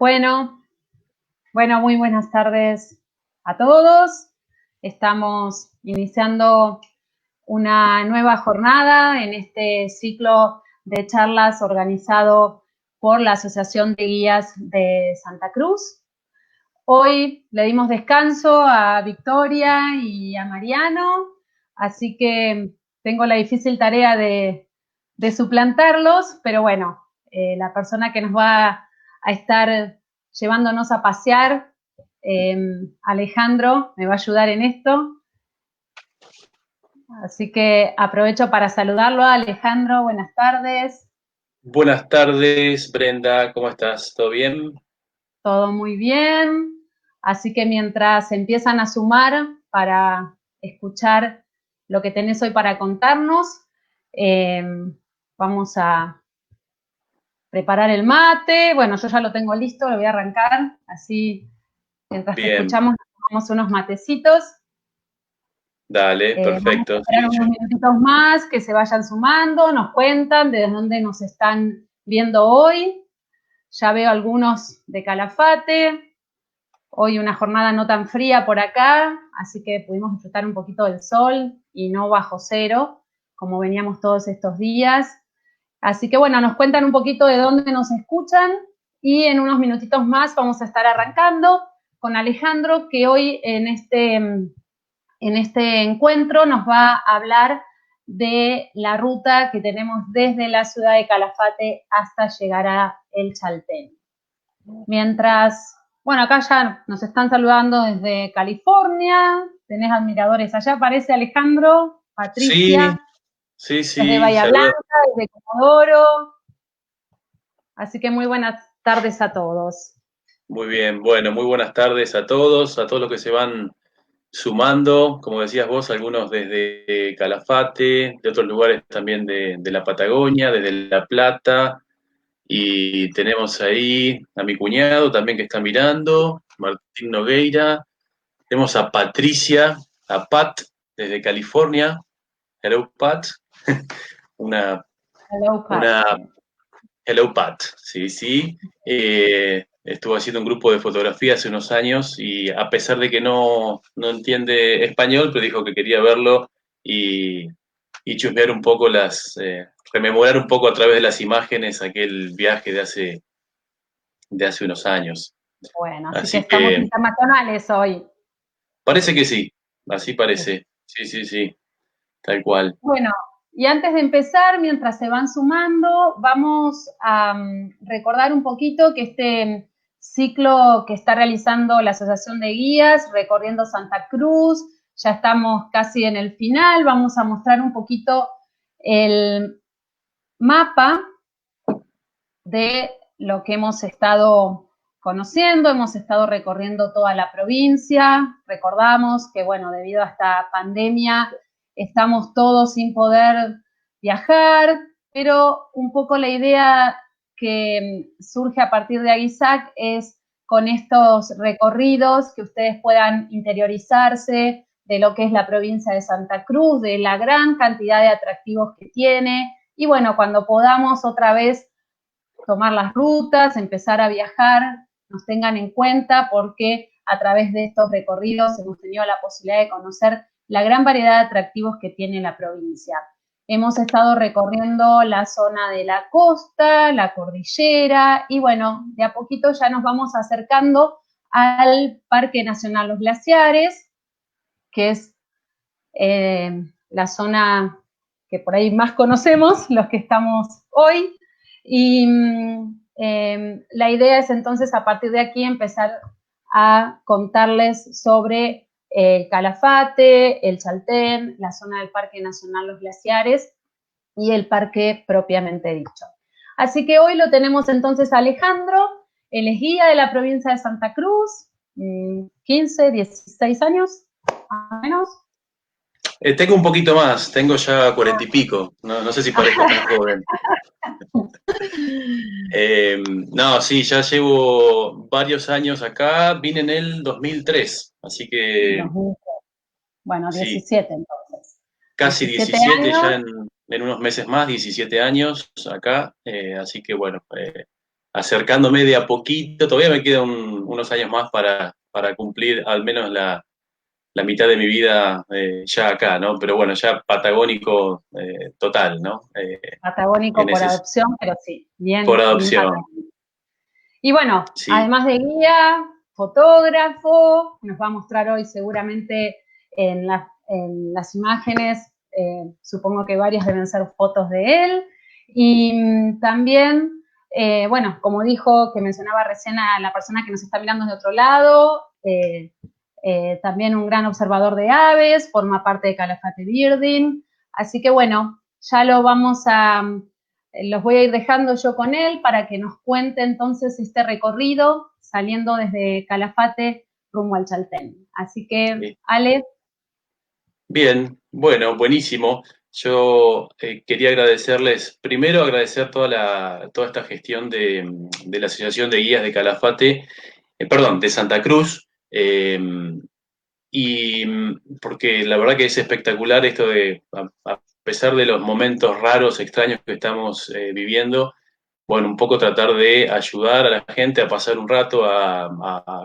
Bueno, muy buenas tardes a todos. Estamos iniciando una nueva jornada en este ciclo de charlas organizado por la Asociación de Guías de Santa Cruz. Hoy le dimos descanso a Victoria y a Mariano, así que tengo la difícil tarea de suplantarlos, pero bueno, la persona que nos va a estar llevándonos a pasear, Alejandro, me va a ayudar en esto. Así que aprovecho para saludarlo. Alejandro, buenas tardes. Buenas tardes, Brenda, ¿cómo estás? ¿Todo bien? Todo muy bien. Así que mientras empiezan a sumar para escuchar lo que tenés hoy para contarnos, vamos a preparar el mate. Bueno, yo ya lo tengo listo, lo voy a arrancar. Así, mientras te Bien, escuchamos, tomamos unos matecitos. dale, Vamos a perfecto. esperar Sí, unos minutitos más, que se vayan sumando, nos cuentan de dónde nos están viendo hoy. Ya veo algunos de Calafate. Hoy una jornada no tan fría por acá, así que pudimos disfrutar un poquito del sol y no bajo cero, como veníamos todos estos días. Así que bueno, nos cuentan un poquito de dónde nos escuchan y en unos minutitos más vamos a estar arrancando con Alejandro, que hoy en este encuentro nos va a hablar de la ruta que tenemos desde la ciudad de Calafate hasta llegar a El Chaltén. Mientras, bueno, acá ya nos están saludando desde California, tenés admiradores allá, aparece Alejandro, sí, Patricia, sí, desde sí, Bahía saludos. Blanca, desde Comodoro, así que muy buenas tardes a todos. Muy bien, bueno, muy buenas tardes a todos los que se van sumando, como decías vos, algunos desde Calafate, de otros lugares también de la Patagonia, desde La Plata, y tenemos ahí a mi cuñado también que está mirando, Martín Nogueira, tenemos a Patricia, a Pat, desde California. Hello, Pat. Una, Hello, Pat. una Hello, Pat. Sí, sí. Estuvo haciendo un grupo de fotografía hace unos años y a pesar de que no entiende español, pero dijo que quería verlo y, y chusmear un poco rememorar un poco a través de las imágenes aquel viaje de hace unos años. Bueno, así que Así estamos que internacionales hoy. parece que sí, así parece. Sí, sí, sí, tal cual. Bueno, y antes de empezar, mientras se van sumando, vamos a recordar un poquito que este ciclo que está realizando la Asociación de Guías, recorriendo Santa Cruz, ya estamos casi en el final, vamos a mostrar un poquito el mapa de lo que hemos estado conociendo, hemos estado recorriendo toda la provincia, recordamos que, bueno, debido a esta pandemia estamos todos sin poder viajar, pero un poco la idea que surge a partir de Aguizac es con estos recorridos que ustedes puedan interiorizarse de lo que es la provincia de Santa Cruz, de la gran cantidad de atractivos que tiene, y bueno, cuando podamos otra vez tomar las rutas, empezar a viajar, nos tengan en cuenta porque a través de estos recorridos hemos tenido la posibilidad de conocer la gran variedad de atractivos que tiene la provincia. Hemos estado recorriendo la zona de la costa, la cordillera y bueno, de a poquito ya nos vamos acercando al Parque Nacional Los Glaciares, que es la zona que por ahí más conocemos, los que estamos hoy, y la idea es entonces a partir de aquí empezar a contarles sobre el Calafate, el Chaltén, la zona del Parque Nacional Los Glaciares y el parque propiamente dicho. Así que hoy lo tenemos entonces a Alejandro, él es guía de la provincia de Santa Cruz, 15, 16 años, más o menos. Tengo un poquito más, tengo ya 40 y pico, no sé si parezco tan joven. No, sí, ya llevo varios años acá, vine en el 2003, así que 2003. Bueno, sí, 17 entonces. casi 17 17 años. ya en unos meses más, 17 años acá, así que bueno, acercándome de a poquito. Todavía me quedan unos años más para cumplir al menos la mitad de mi vida ya acá, ¿no? Pero bueno, ya patagónico total, ¿no? Patagónico En por ese, adopción, pero sí, por bien, bien adopción, patagónico. Y bueno, sí. además de guía, fotógrafo, nos va a mostrar hoy seguramente en las imágenes, supongo que varias deben ser fotos de él. Y también, bueno, como dijo, que mencionaba recién a la persona que nos está mirando de otro lado, también un gran observador de aves, forma parte de Calafate Birding. Así que bueno, ya lo vamos a, los voy a ir dejando yo con él para que nos cuente entonces este recorrido saliendo desde Calafate rumbo al Chaltén. Así que, Sí. Ale. Bien, bueno, buenísimo. Yo quería agradecerles, primero agradecer toda esta gestión de la Asociación de Guías de Calafate, perdón, de Santa Cruz, y porque la verdad que es espectacular esto de, a pesar de los momentos raros, extraños que estamos viviendo, bueno, un poco tratar de ayudar a la gente a pasar un rato,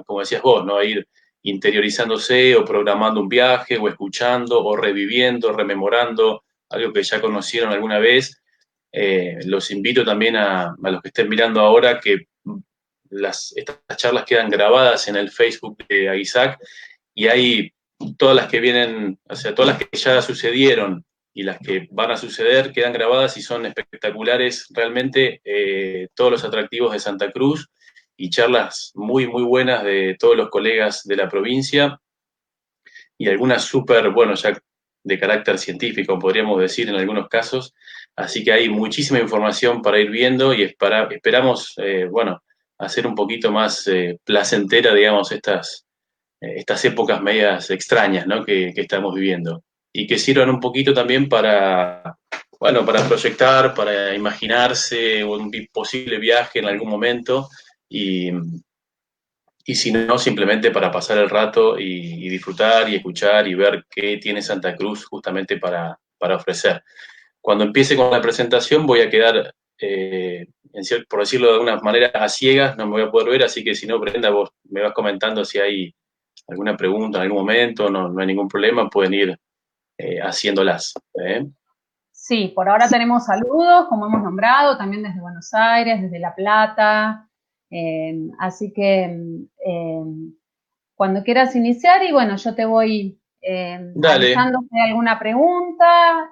como decías vos, ¿no? A ir interiorizándose o programando un viaje o escuchando o reviviendo, rememorando algo que ya conocieron alguna vez. Los invito también a los que estén mirando ahora que estas charlas quedan grabadas en el Facebook de Aguisac y hay todas las que vienen, o sea, todas las que ya sucedieron y las que van a suceder quedan grabadas y son espectaculares realmente todos los atractivos de Santa Cruz y charlas muy, muy buenas de todos los colegas de la provincia y algunas súper, bueno, ya de carácter científico, podríamos decir en algunos casos. Así que hay muchísima información para ir viendo y esperamos, bueno, hacer un poquito más placentera, digamos, estas épocas medias extrañas, ¿no? que estamos viviendo. Y que sirvan un poquito también para, bueno, para proyectar, para imaginarse un posible viaje en algún momento y si no, simplemente para pasar el rato y disfrutar y escuchar y ver qué tiene Santa Cruz justamente para ofrecer. Cuando empiece con la presentación voy a quedar, por decirlo de alguna manera, a ciegas, no me voy a poder ver, así que si no, Brenda, vos me vas comentando si hay alguna pregunta en algún momento, no, no hay ningún problema, pueden ir haciéndolas. Sí, por ahora tenemos saludos, como hemos nombrado, también desde Buenos Aires, desde La Plata. Así que cuando quieras iniciar, y bueno, yo te voy Dale, avisando si hay alguna pregunta,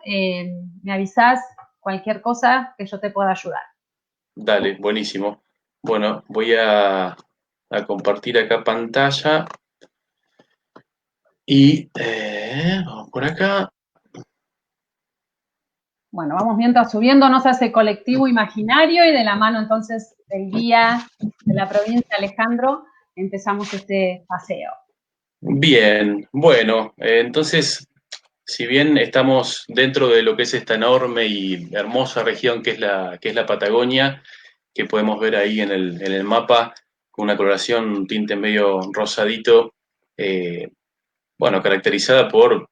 me avisás cualquier cosa que yo te pueda ayudar. dale, buenísimo. Bueno, voy a compartir acá pantalla y vamos por acá. Bueno, vamos mientras subiéndonos a ese colectivo imaginario y de la mano entonces del guía de la provincia, Alejandro, empezamos este paseo. Bien, bueno, entonces, si bien estamos dentro de lo que es esta enorme y hermosa región que es la Patagonia, que podemos ver ahí en el mapa, con una coloración, un tinte medio rosadito, bueno, caracterizada por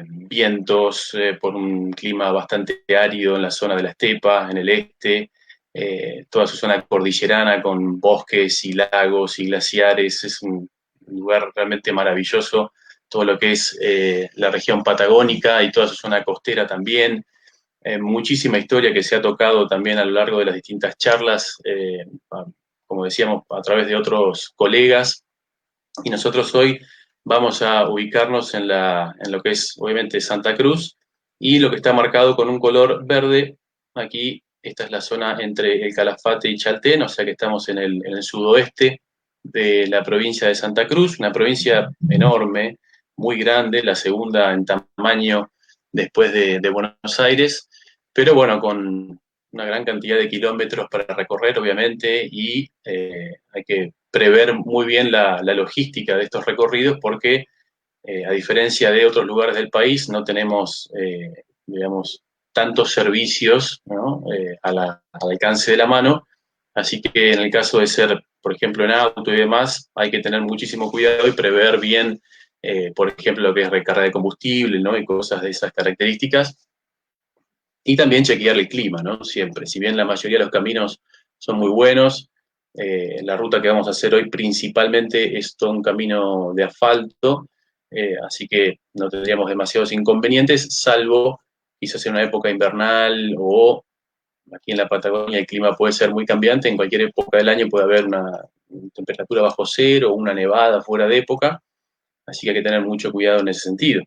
vientos, por un clima bastante árido en la zona de la estepa, en el este, toda su zona cordillerana con bosques y lagos y glaciares, es un lugar realmente maravilloso, todo lo que es la región patagónica y toda su zona costera también, muchísima historia que se ha tocado también a lo largo de las distintas charlas, como decíamos, a través de otros colegas, y nosotros hoy vamos a ubicarnos en lo que es obviamente Santa Cruz y lo que está marcado con un color verde. Aquí, esta es la zona entre el Calafate y Chaltén, o sea que estamos en el sudoeste de la provincia de Santa Cruz, una provincia enorme, muy grande, la segunda en tamaño después de Buenos Aires, pero bueno, con una gran cantidad de kilómetros para recorrer, obviamente, y hay que prever muy bien la logística de estos recorridos porque, a diferencia de otros lugares del país, no tenemos, digamos, tantos servicios, ¿no? Al alcance de la mano. Así que en el caso de ser, por ejemplo, en auto y demás, hay que tener muchísimo cuidado y prever bien, por ejemplo, lo que es recarga de combustible, ¿no? Y cosas de esas características. Y también chequear el clima, ¿no? Siempre. Si bien la mayoría de los caminos son muy buenos, La ruta que vamos a hacer hoy principalmente es todo un camino de asfalto, así que no tendríamos demasiados inconvenientes, salvo quizás en una época invernal o aquí en la Patagonia el clima puede ser muy cambiante, en cualquier época del año puede haber una temperatura bajo cero o una nevada fuera de época, así que hay que tener mucho cuidado en ese sentido.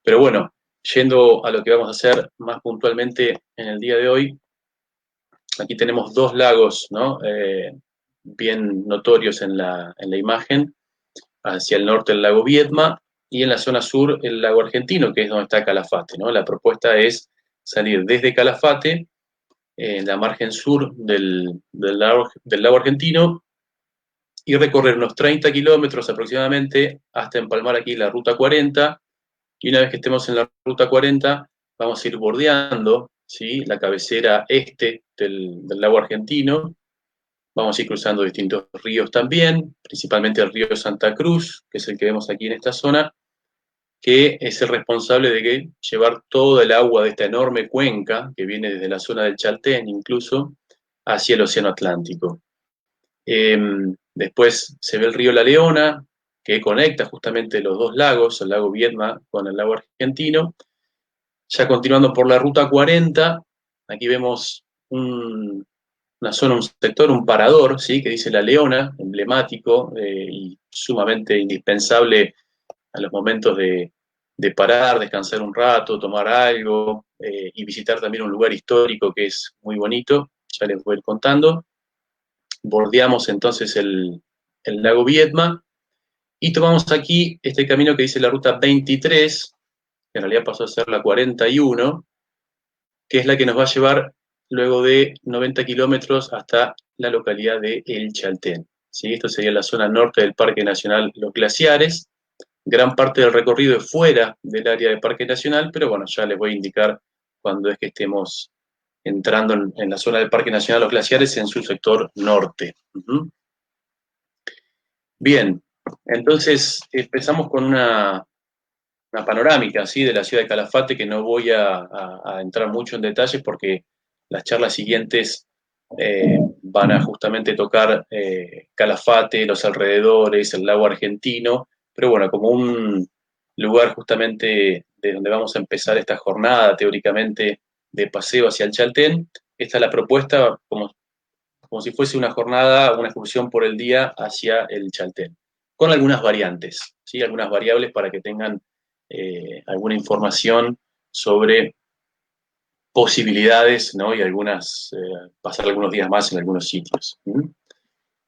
Pero bueno, yendo a lo que vamos a hacer más puntualmente en el día de hoy, aquí tenemos dos lagos, ¿no? Bien notorios en la imagen, hacia el norte el lago Viedma y en la zona sur el lago Argentino, que es donde está Calafate, ¿no? La propuesta es salir desde Calafate, en la margen sur del lago Argentino, y recorrer unos 30 kilómetros aproximadamente hasta empalmar aquí la ruta 40, y una vez que estemos en la ruta 40, vamos a ir bordeando, ¿sí?, la cabecera este del lago Argentino. Vamos a ir cruzando distintos ríos también, principalmente el río Santa Cruz, que es el que vemos aquí en esta zona, que es el responsable de llevar todo el agua de esta enorme cuenca, que viene desde la zona del Chaltén incluso, hacia el Océano Atlántico. Después se ve el río La Leona, que conecta justamente los dos lagos, el lago Viedma con el lago Argentino. Ya continuando por la ruta 40, aquí vemos una zona, un sector, un parador, ¿sí?, que dice La Leona, emblemático y sumamente indispensable a los momentos de parar, descansar un rato, tomar algo y visitar también un lugar histórico que es muy bonito, ya les voy a ir contando. Bordeamos entonces el lago Viedma y tomamos aquí este camino que dice la ruta 23, que en realidad pasó a ser la 41, que es la que nos va a llevar luego de 90 kilómetros hasta la localidad de El Chaltén. ¿Sí? Esto sería la zona norte del Parque Nacional Los Glaciares. Gran parte del recorrido es fuera del área del Parque Nacional, pero bueno, ya les voy a indicar cuando es que estemos entrando en la zona del Parque Nacional Los Glaciares en su sector norte. Bien, entonces empezamos con una panorámica, ¿sí?, de la ciudad de Calafate, que no voy a entrar mucho en detalles porque las charlas siguientes van a justamente tocar Calafate, los alrededores, el lago Argentino, pero bueno, como un lugar justamente de donde vamos a empezar esta jornada teóricamente de paseo hacia el Chaltén, esta es la propuesta como si fuese una jornada, una excursión por el día hacia el Chaltén, con algunas variantes, ¿sí?, algunas variables para que tengan alguna información sobre posibilidades, ¿no?, y pasar algunos días más en algunos sitios.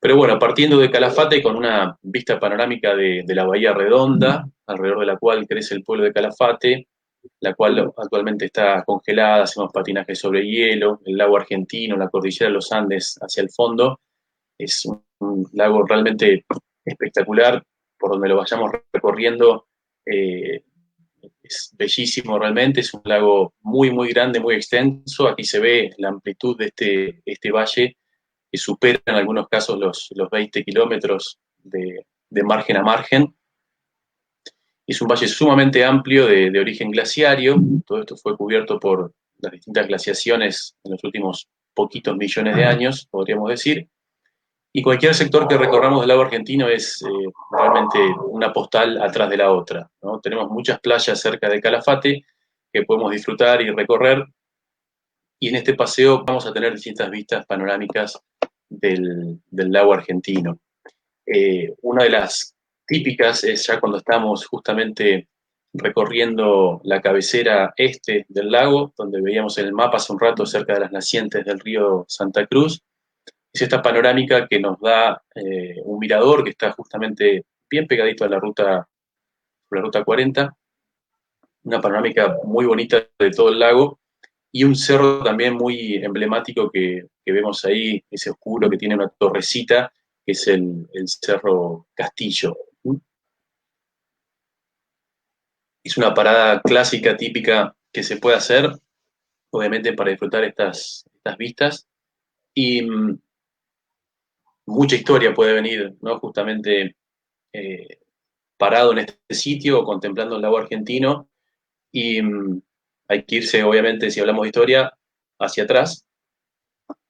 Pero bueno, partiendo de Calafate con una vista panorámica de la Bahía Redonda, alrededor de la cual crece el pueblo de Calafate, la cual actualmente está congelada, hacemos patinaje sobre hielo, el lago Argentino, la cordillera de los Andes hacia el fondo, es un lago realmente espectacular, por donde lo vayamos recorriendo, es bellísimo realmente, es un lago muy, muy grande, muy extenso. Aquí se ve la amplitud de este valle, que supera en algunos casos los 20 kilómetros de margen a margen. Es un valle sumamente amplio de origen glaciario. Todo esto fue cubierto por las distintas glaciaciones en los últimos poquitos millones de años, podríamos decir. Y cualquier sector que recorramos del lago Argentino es realmente una postal atrás de la otra, ¿no? Tenemos muchas playas cerca de Calafate que podemos disfrutar y recorrer, y en este paseo vamos a tener distintas vistas panorámicas del lago Argentino. Una de las típicas es ya cuando estamos justamente recorriendo la cabecera este del lago, donde veíamos en el mapa hace un rato cerca de las nacientes del río Santa Cruz. Es esta panorámica que nos da un mirador que está justamente bien pegadito a la ruta 40, una panorámica muy bonita de todo el lago, y un cerro también muy emblemático que vemos ahí, ese oscuro que tiene una torrecita, que es el Cerro Castillo. Es una parada clásica, típica, que se puede hacer, obviamente para disfrutar estas vistas, y mucha historia puede venir, ¿no?, justamente parado en este sitio, contemplando el lago Argentino, y hay que irse, obviamente, si hablamos de historia, hacia atrás,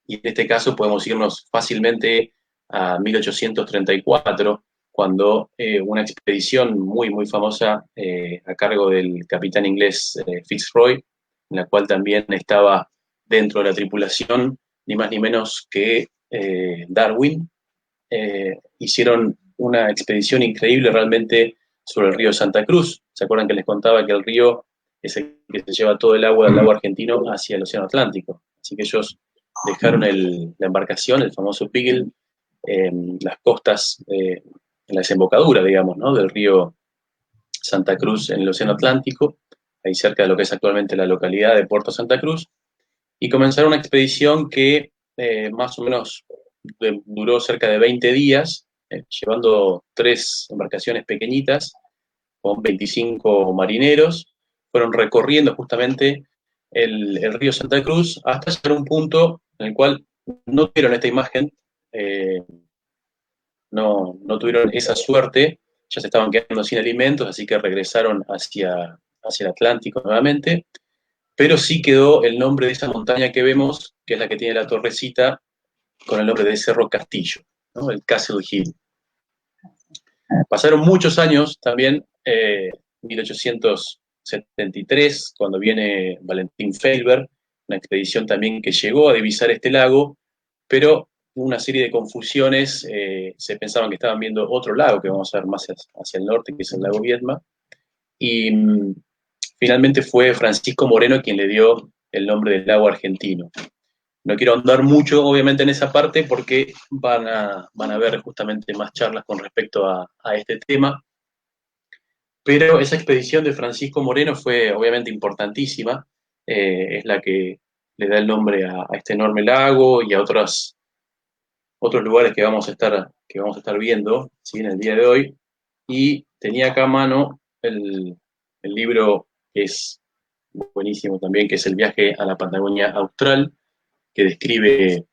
y en este caso podemos irnos fácilmente a 1834, cuando una expedición muy, muy famosa a cargo del capitán inglés Fitzroy, en la cual también estaba dentro de la tripulación ni más ni menos que Darwin, hicieron una expedición increíble realmente sobre el río Santa Cruz. ¿Se acuerdan que les contaba que el río es el que se lleva todo el agua del lago argentino hacia el océano Atlántico? Así que ellos dejaron la embarcación, el famoso Beagle, en las costas, en la desembocadura, digamos, ¿no?, del río Santa Cruz en el océano Atlántico, ahí cerca de lo que es actualmente la localidad de Puerto Santa Cruz, y comenzaron una expedición que más o menos duró cerca de 20 días, llevando 3 embarcaciones pequeñitas con 25 marineros. Fueron recorriendo justamente el río Santa Cruz hasta llegar a un punto en el cual no tuvieron esta imagen, no tuvieron esa suerte, ya se estaban quedando sin alimentos, así que regresaron hacia el Atlántico nuevamente, pero sí quedó el nombre de esa montaña que vemos, que es la que tiene la torrecita, con el nombre de Cerro Castillo, ¿no?, el Castle Hill. Pasaron muchos años también, 1873, cuando viene Valentín Feilberg, una expedición también que llegó a divisar este lago, pero una serie de confusiones, se pensaban que estaban viendo otro lago, que vamos a ver más hacia el norte, que es el lago Viedma, y finalmente fue Francisco Moreno quien le dio el nombre del lago argentino. No quiero ahondar mucho, obviamente, en esa parte porque van a ver justamente más charlas con respecto a este tema, pero esa expedición de Francisco Moreno fue obviamente importantísima, es la que le da el nombre a este enorme lago y a otros lugares que vamos a estar viendo, ¿sí?, en el día de hoy, y tenía acá a mano el libro que es buenísimo también, que es El viaje a la Patagonia Austral, que describe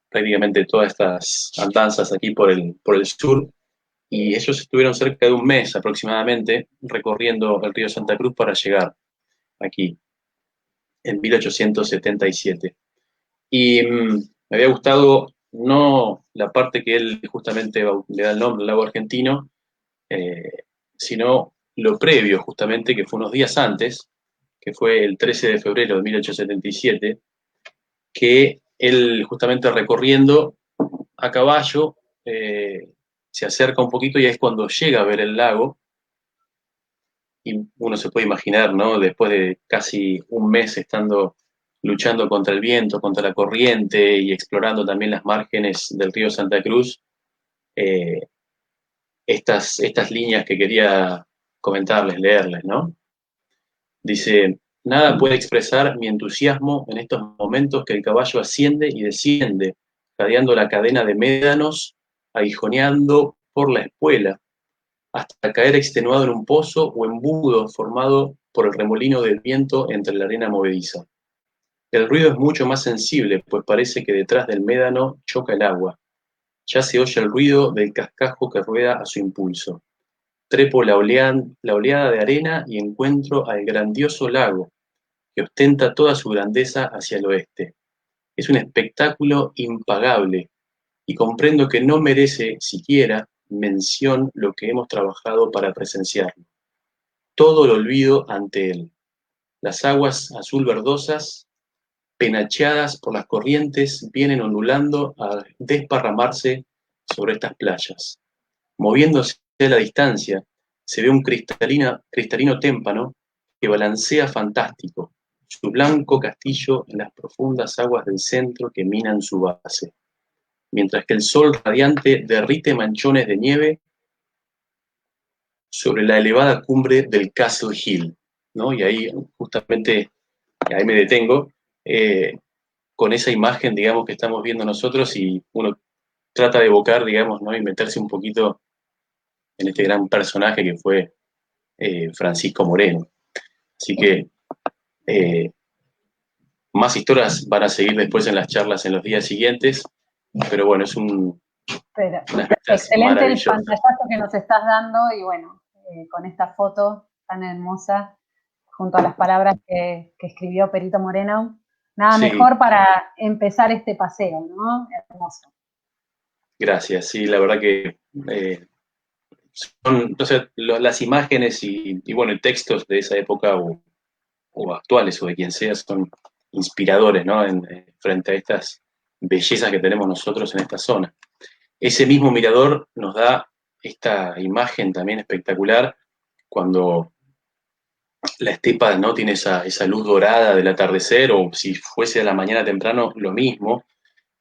prácticamente todas estas andanzas aquí por el sur, y ellos estuvieron cerca de un mes aproximadamente recorriendo el río Santa Cruz para llegar aquí, en 1877. Y me había gustado no la parte que él justamente le da el nombre al lago argentino, sino lo previo justamente, que fue unos días antes, que fue el 13 de febrero de 1877, que él justamente recorriendo a caballo, se acerca un poquito y es cuando llega a ver el lago, y uno se puede imaginar, ¿no?, después de casi un mes estando luchando contra el viento, contra la corriente y explorando también las márgenes del río Santa Cruz, eh, estas líneas que quería comentarles, leerles, ¿no? Dice: nada puede expresar mi entusiasmo en estos momentos que el caballo asciende y desciende, jadeando la cadena de médanos, aguijoneando por la espuela, hasta caer extenuado en un pozo o embudo formado por el remolino del viento entre la arena movediza. El ruido es mucho más sensible, pues parece que detrás del médano choca el agua. Ya se oye el ruido del cascajo que rueda a su impulso. Trepo la oleada de arena y encuentro al grandioso lago, que ostenta toda su grandeza hacia el oeste. Es un espectáculo impagable, y comprendo que no merece siquiera mención lo que hemos trabajado para presenciarlo. Todo lo olvido ante él. Las aguas azul verdosas, penacheadas por las corrientes, vienen ondulando a desparramarse sobre estas playas. Moviéndose a la distancia, se ve un cristalino témpano que balancea fantástico, su blanco castillo en las profundas aguas del centro que minan su base, mientras que el sol radiante derrite manchones de nieve sobre la elevada cumbre del Castle Hill, ¿no? Y ahí justamente, ahí me detengo, con esa imagen, digamos, que estamos viendo nosotros, y uno trata de evocar, digamos, ¿no?, y meterse un poquito en este gran personaje que fue Francisco Moreno. Así que más historias van a seguir después en las charlas en los días siguientes, pero bueno, es unas vistas Excelente el maravillosas. pantallazo que nos estás dando, y bueno, con esta foto tan hermosa, junto a las palabras que escribió Perito Moreno, nada Sí. mejor para empezar este paseo, ¿no? Hermoso. Gracias, sí, la verdad que son, entonces, las imágenes y, bueno, textos de esa época o actuales o de quien sea son inspiradores, ¿no? Frente a estas bellezas que tenemos nosotros en esta zona. Ese mismo mirador nos da esta imagen también espectacular cuando la estepa, ¿no? Tiene esa luz dorada del atardecer, o si fuese a la mañana temprano, lo mismo.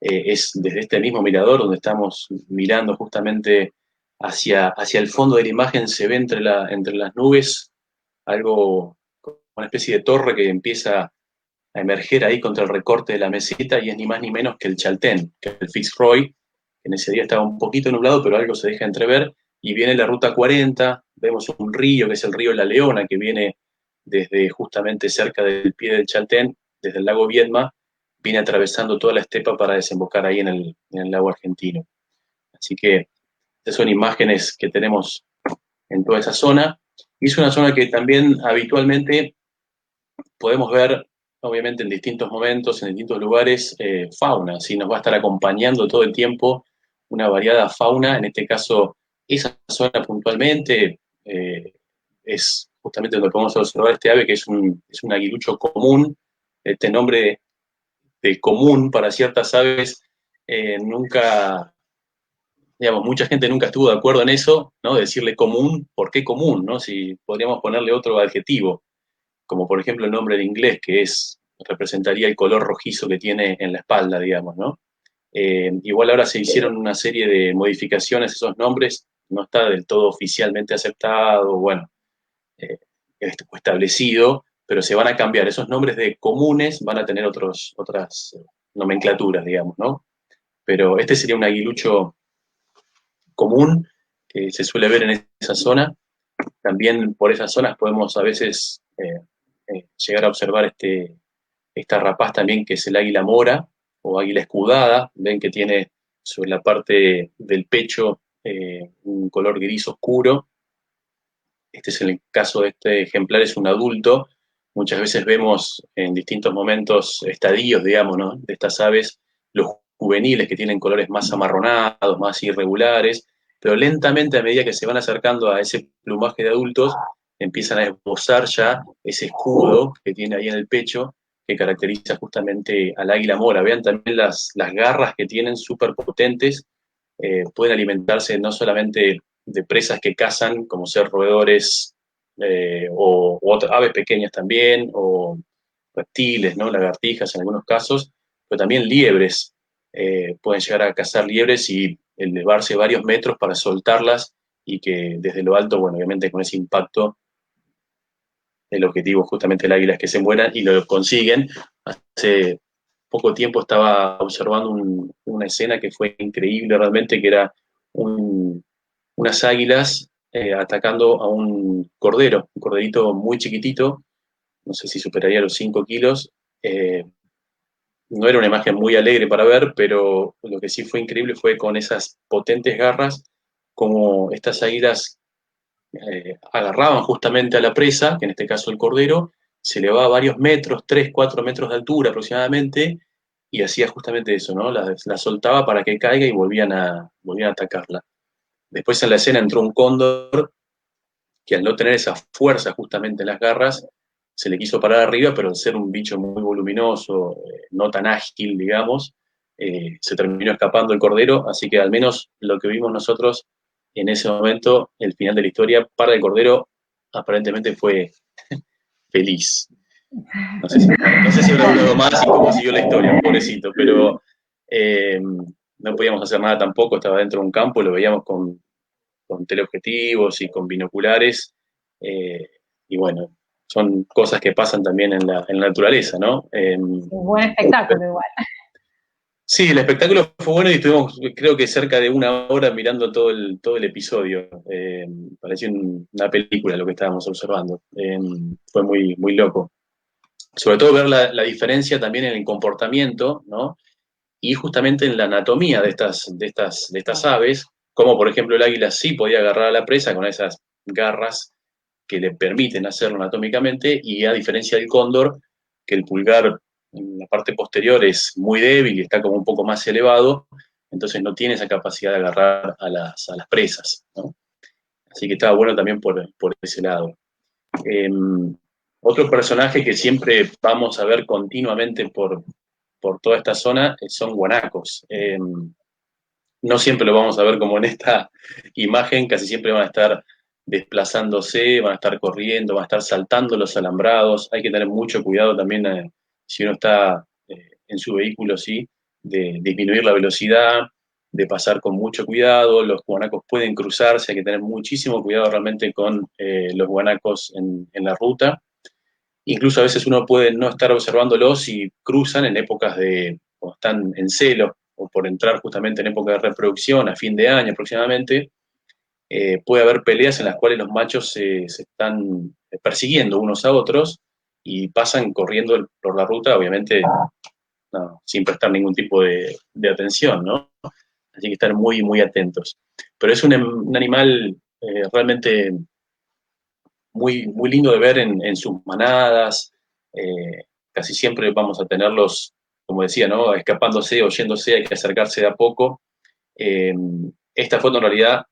Es desde este mismo mirador donde estamos mirando justamente hacia el fondo de la imagen, se ve entre las nubes algo, una especie de torre que empieza a emerger ahí contra el recorte de la meseta, y es ni más ni menos que el Chaltén, que el Fitzroy, que en ese día estaba un poquito nublado, pero algo se deja entrever, y viene la ruta 40, vemos un río, que es el río La Leona, que viene desde justamente cerca del pie del Chaltén, desde el lago Viedma, viene atravesando toda la estepa para desembocar ahí en el lago argentino. Así que esas son imágenes que tenemos en toda esa zona, y es una zona que también habitualmente podemos ver, obviamente, en distintos momentos, en distintos lugares, fauna, ¿sí? Nos va a estar acompañando todo el tiempo una variada fauna. En este caso, esa zona puntualmente es justamente donde podemos observar este ave, que es un aguilucho común. Este nombre de común para ciertas aves nunca, digamos, mucha gente nunca estuvo de acuerdo en eso, ¿no? Decirle común, ¿por qué común, no? Si podríamos ponerle otro adjetivo, como por ejemplo el nombre en inglés, que representaría el color rojizo que tiene en la espalda, digamos, ¿no? Igual ahora se hicieron una serie de modificaciones a esos nombres, no está del todo oficialmente aceptado, bueno, eh, establecido, pero se van a cambiar. Esos nombres de comunes van a tener otras nomenclaturas, digamos, ¿no? Pero este sería un aguilucho común que se suele ver en esa zona. También por esas zonas podemos a veces llegar a observar esta rapaz también, que es el águila mora o águila escudada. Ven que tiene sobre la parte del pecho un color gris oscuro. Este es el caso de este ejemplar, es un adulto. Muchas veces vemos en distintos momentos estadios, digamos, ¿no? De estas aves, los juveniles que tienen colores más amarronados, más irregulares, pero lentamente a medida que se van acercando a ese plumaje de adultos, empiezan a esbozar ya ese escudo que tiene ahí en el pecho, que caracteriza justamente al águila mora. Vean también las garras que tienen súper potentes, pueden alimentarse no solamente de presas que cazan, como ser roedores o aves pequeñas también, o reptiles, ¿no? Lagartijas en algunos casos, pero también liebres. Pueden llegar a cazar liebres y elevarse varios metros para soltarlas, y que desde lo alto, bueno, obviamente con ese impacto, el objetivo justamente del águila es que se mueran, y lo consiguen. Hace poco tiempo estaba observando una escena que fue increíble realmente, que era unas águilas atacando a un cordero, un corderito muy chiquitito, no sé si superaría los 5 kilos. No era una imagen muy alegre para ver, pero lo que sí fue increíble fue con esas potentes garras, como estas águilas agarraban justamente a la presa, que en este caso el cordero, se elevaba a varios metros, 3 4 metros de altura aproximadamente, y hacía justamente eso, ¿no? La soltaba para que caiga y volvían a atacarla. Después en la escena entró un cóndor que, al no tener esa fuerza justamente en las garras, se le quiso parar arriba, pero al ser un bicho muy voluminoso, no tan ágil, digamos, se terminó escapando el cordero, así que al menos lo que vimos nosotros en ese momento, el final de la historia, para el cordero aparentemente fue feliz. No sé si habrá durado más y cómo siguió la historia, pobrecito, pero no podíamos hacer nada tampoco, estaba dentro de un campo, lo veíamos con teleobjetivos y con binoculares, eh, y bueno, son cosas que pasan también en la naturaleza, ¿no? Un buen espectáculo igual. Sí, el espectáculo fue bueno y estuvimos, creo que cerca de una hora mirando todo el episodio. Parecía una película lo que estábamos observando. Fue muy loco. Sobre todo ver la diferencia también en el comportamiento, ¿no? Y justamente en la anatomía de estas aves, como por ejemplo el águila sí podía agarrar a la presa con esas garras que le permiten hacerlo anatómicamente, y a diferencia del cóndor, que el pulgar en la parte posterior es muy débil y está como un poco más elevado, entonces no tiene esa capacidad de agarrar a las presas, ¿no? Así que estaba bueno también por ese lado. Eh, Otro personaje que siempre vamos a ver continuamente por toda esta zona son guanacos. No siempre lo vamos a ver como en esta imagen, casi siempre van a estar desplazándose, van a estar corriendo, van a estar saltando los alambrados. Hay que tener mucho cuidado también si uno está en su vehículo, sí, de disminuir la velocidad, de pasar con mucho cuidado. Los guanacos pueden cruzarse, hay que tener muchísimo cuidado realmente con los guanacos en la ruta. Incluso a veces uno puede no estar observándolos si cruzan en épocas o están en celo, o por entrar justamente en época de reproducción, a fin de año aproximadamente, puede haber peleas en las cuales los machos se están persiguiendo unos a otros y pasan corriendo por la ruta, obviamente no, sin prestar ningún tipo de atención, ¿no? Así que estar muy, muy atentos. Pero es un animal realmente muy, muy lindo de ver en sus manadas. Casi siempre vamos a tenerlos, como decía, ¿no? Escapándose o yéndose, hay que acercarse de a poco. Eh, Esta foto en realidad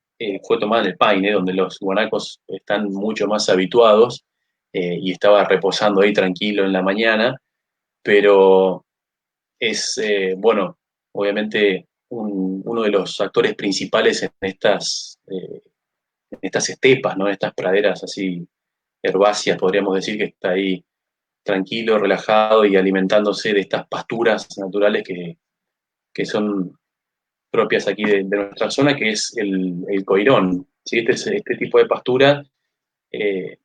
fue tomada en el Paine, donde los guanacos están mucho más habituados, y estaba reposando ahí tranquilo en la mañana, pero es, bueno, obviamente uno de los actores principales en estas estepas, ¿no? En estas praderas así herbáceas, podríamos decir, que está ahí tranquilo, relajado y alimentándose de estas pasturas naturales que son propias aquí de nuestra zona, que es el coirón. ¿Sí? Este tipo de pastura eh,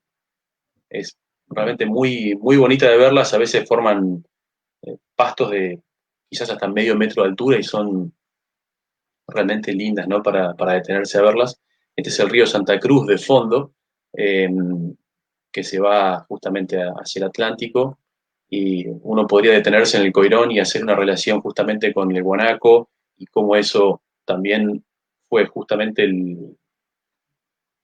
es realmente muy, muy bonita de verlas, a veces forman pastos de quizás hasta medio metro de altura y son realmente lindas, ¿no? Para detenerse a verlas. Este es el río Santa Cruz de fondo, eh, que se va justamente hacia el Atlántico, y uno podría detenerse en el Coirón y hacer una relación justamente con el guanaco y cómo eso también fue justamente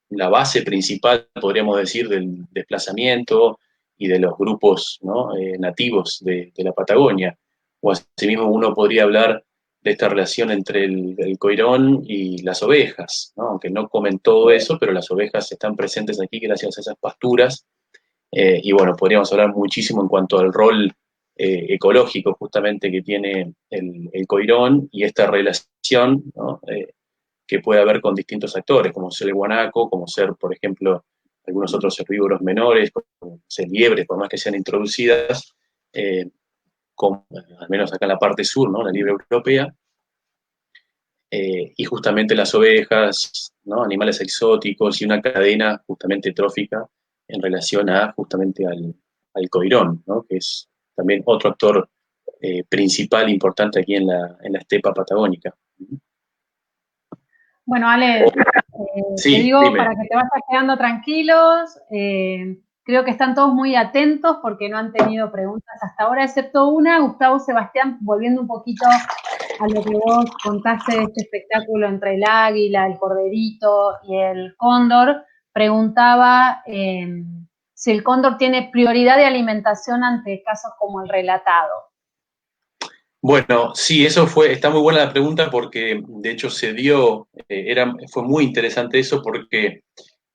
la base principal, podríamos decir, del desplazamiento y de los grupos, ¿no? Nativos de la Patagonia. O asimismo uno podría hablar de esta relación entre el coirón y las ovejas, ¿no? Aunque no comen todo eso, pero las ovejas están presentes aquí gracias a esas pasturas. Y bueno, podríamos hablar muchísimo en cuanto al rol ecológico justamente que tiene el coirón y esta relación, ¿no? Que puede haber con distintos actores, como ser el guanaco, como ser, por ejemplo, algunos otros herbívoros menores, como ser liebres, por más que sean introducidas, como, al menos acá en la parte sur, ¿no? La liebre europea, y justamente las ovejas, ¿no? Animales exóticos y una cadena justamente trófica en relación a justamente al coirón, ¿no? Que es también otro actor principal importante aquí en la estepa patagónica. Bueno, Ale, te Sí, digo dime. para que te vayas quedando tranquilos. Creo que están todos muy atentos porque no han tenido preguntas hasta ahora, excepto una. Gustavo Sebastián, volviendo un poquito a lo que vos contaste de este espectáculo entre el águila, el corderito y el cóndor, preguntaba si el cóndor tiene prioridad de alimentación ante casos como el relatado. Bueno, sí, está muy buena la pregunta porque de hecho se dio, fue muy interesante eso porque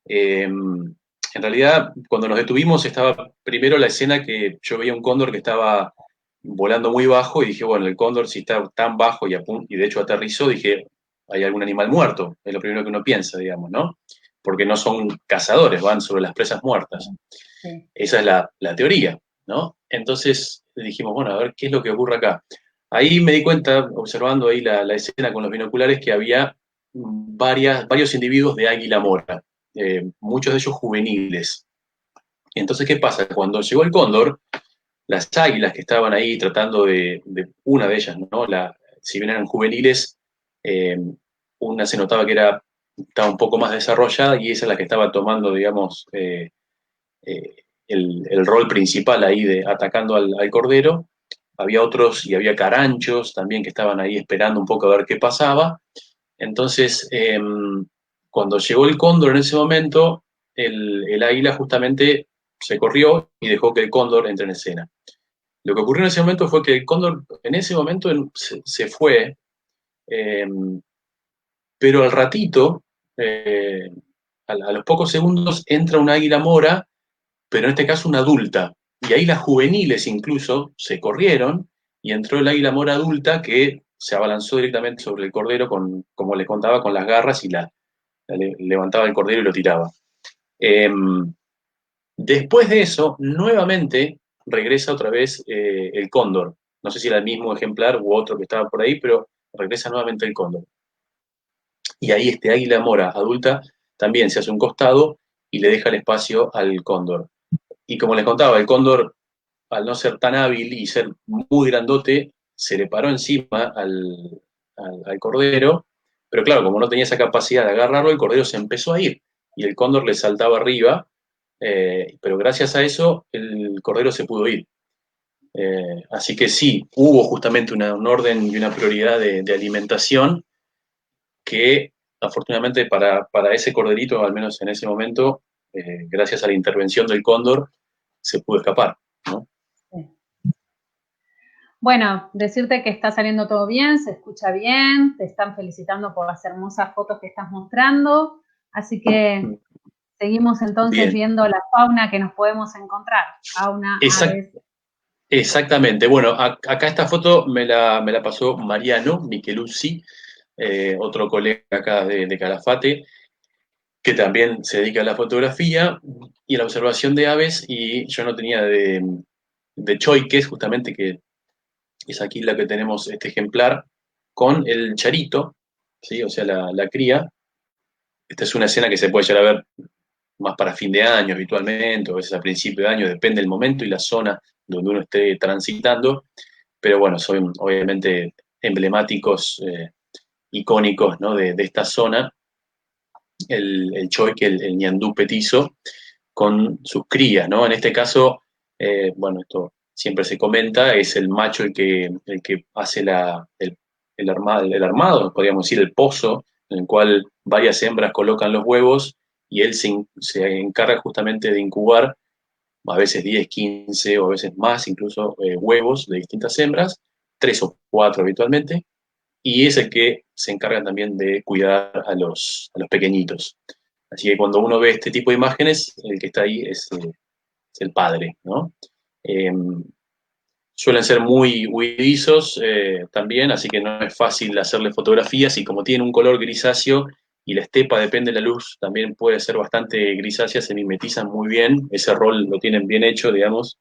en realidad cuando nos detuvimos estaba primero la escena que yo veía un cóndor que estaba volando muy bajo y dije, bueno, el cóndor si está tan bajo y de hecho aterrizó, dije, hay algún animal muerto, es lo primero que uno piensa, digamos, ¿no? Porque no son cazadores, van sobre las presas muertas. Sí. Esa es la teoría, ¿no? Entonces dijimos, bueno, a ver qué es lo que ocurre acá. Ahí me di cuenta, observando ahí la escena con los binoculares, que había varios individuos de águila mora, muchos de ellos juveniles. Entonces, ¿qué pasa? Cuando llegó el cóndor, las águilas que estaban ahí tratando una de ellas, ¿no? Si bien eran juveniles, eh, una se notaba que estaba un poco más desarrollada y esa es la que estaba tomando, digamos, el rol principal ahí de atacando al cordero. Había otros y había caranchos también que estaban ahí esperando un poco a ver qué pasaba. Entonces, cuando llegó el cóndor en ese momento, el águila justamente se corrió y dejó que el cóndor entre en escena. Lo que ocurrió en ese momento fue que el cóndor en ese momento se fue pero al ratito, a los pocos segundos, entra un águila mora, pero en este caso una adulta. Y ahí las juveniles incluso se corrieron y entró el águila mora adulta que se abalanzó directamente sobre el cordero, como les contaba, con las garras y levantaba el cordero y lo tiraba. Después de eso, nuevamente regresa otra vez el cóndor. No sé si era el mismo ejemplar u otro que estaba por ahí, pero regresa nuevamente el cóndor. Y ahí este águila mora adulta también se hace un costado y le deja el espacio al cóndor. Y como les contaba, el cóndor, al no ser tan hábil y ser muy grandote, se le paró encima al cordero, pero claro, como no tenía esa capacidad de agarrarlo, el cordero se empezó a ir y el cóndor le saltaba arriba, pero gracias a eso el cordero se pudo ir. Así que sí, hubo justamente un orden y una prioridad de alimentación que afortunadamente para ese corderito, al menos en ese momento, gracias a la intervención del cóndor, se pudo escapar, ¿no? Sí. Bueno, decirte que está saliendo todo bien, se escucha bien, te están felicitando por las hermosas fotos que estás mostrando, así que seguimos entonces Bien. viendo la fauna que nos podemos encontrar, fauna, aves. Exactamente. Bueno, acá esta foto me la pasó Mariano Micheluzzi, otro colega acá de Calafate, que también se dedica a la fotografía y a la observación de aves, y yo no tenía de choiques, justamente, que es aquí la que tenemos este ejemplar, con el charito, ¿sí? O sea, la cría. Esta es una escena que se puede llegar a ver más para fin de año habitualmente, o a veces a principio de año, depende del momento y la zona donde uno esté transitando, pero bueno, son obviamente emblemáticos, icónicos, ¿no? de esta zona, el choique, el ñandú petizo, con sus crías, ¿no? En este caso, bueno, esto siempre se comenta, es el macho el que hace el armado, podríamos decir, el pozo, en el cual varias hembras colocan los huevos y él se encarga justamente de incubar a veces 10, 15 o a veces más, incluso huevos de distintas hembras, 3 o 4 habitualmente, y es el que se encarga también de cuidar a los pequeñitos. Así que cuando uno ve este tipo de imágenes, el que está ahí es el padre, ¿no? Eh, Suelen ser muy huidizos también, así que no es fácil hacerle fotografías, y como tienen un color grisáceo y la estepa depende de la luz, también puede ser bastante grisácea, se mimetizan muy bien, ese rol lo tienen bien hecho, digamos,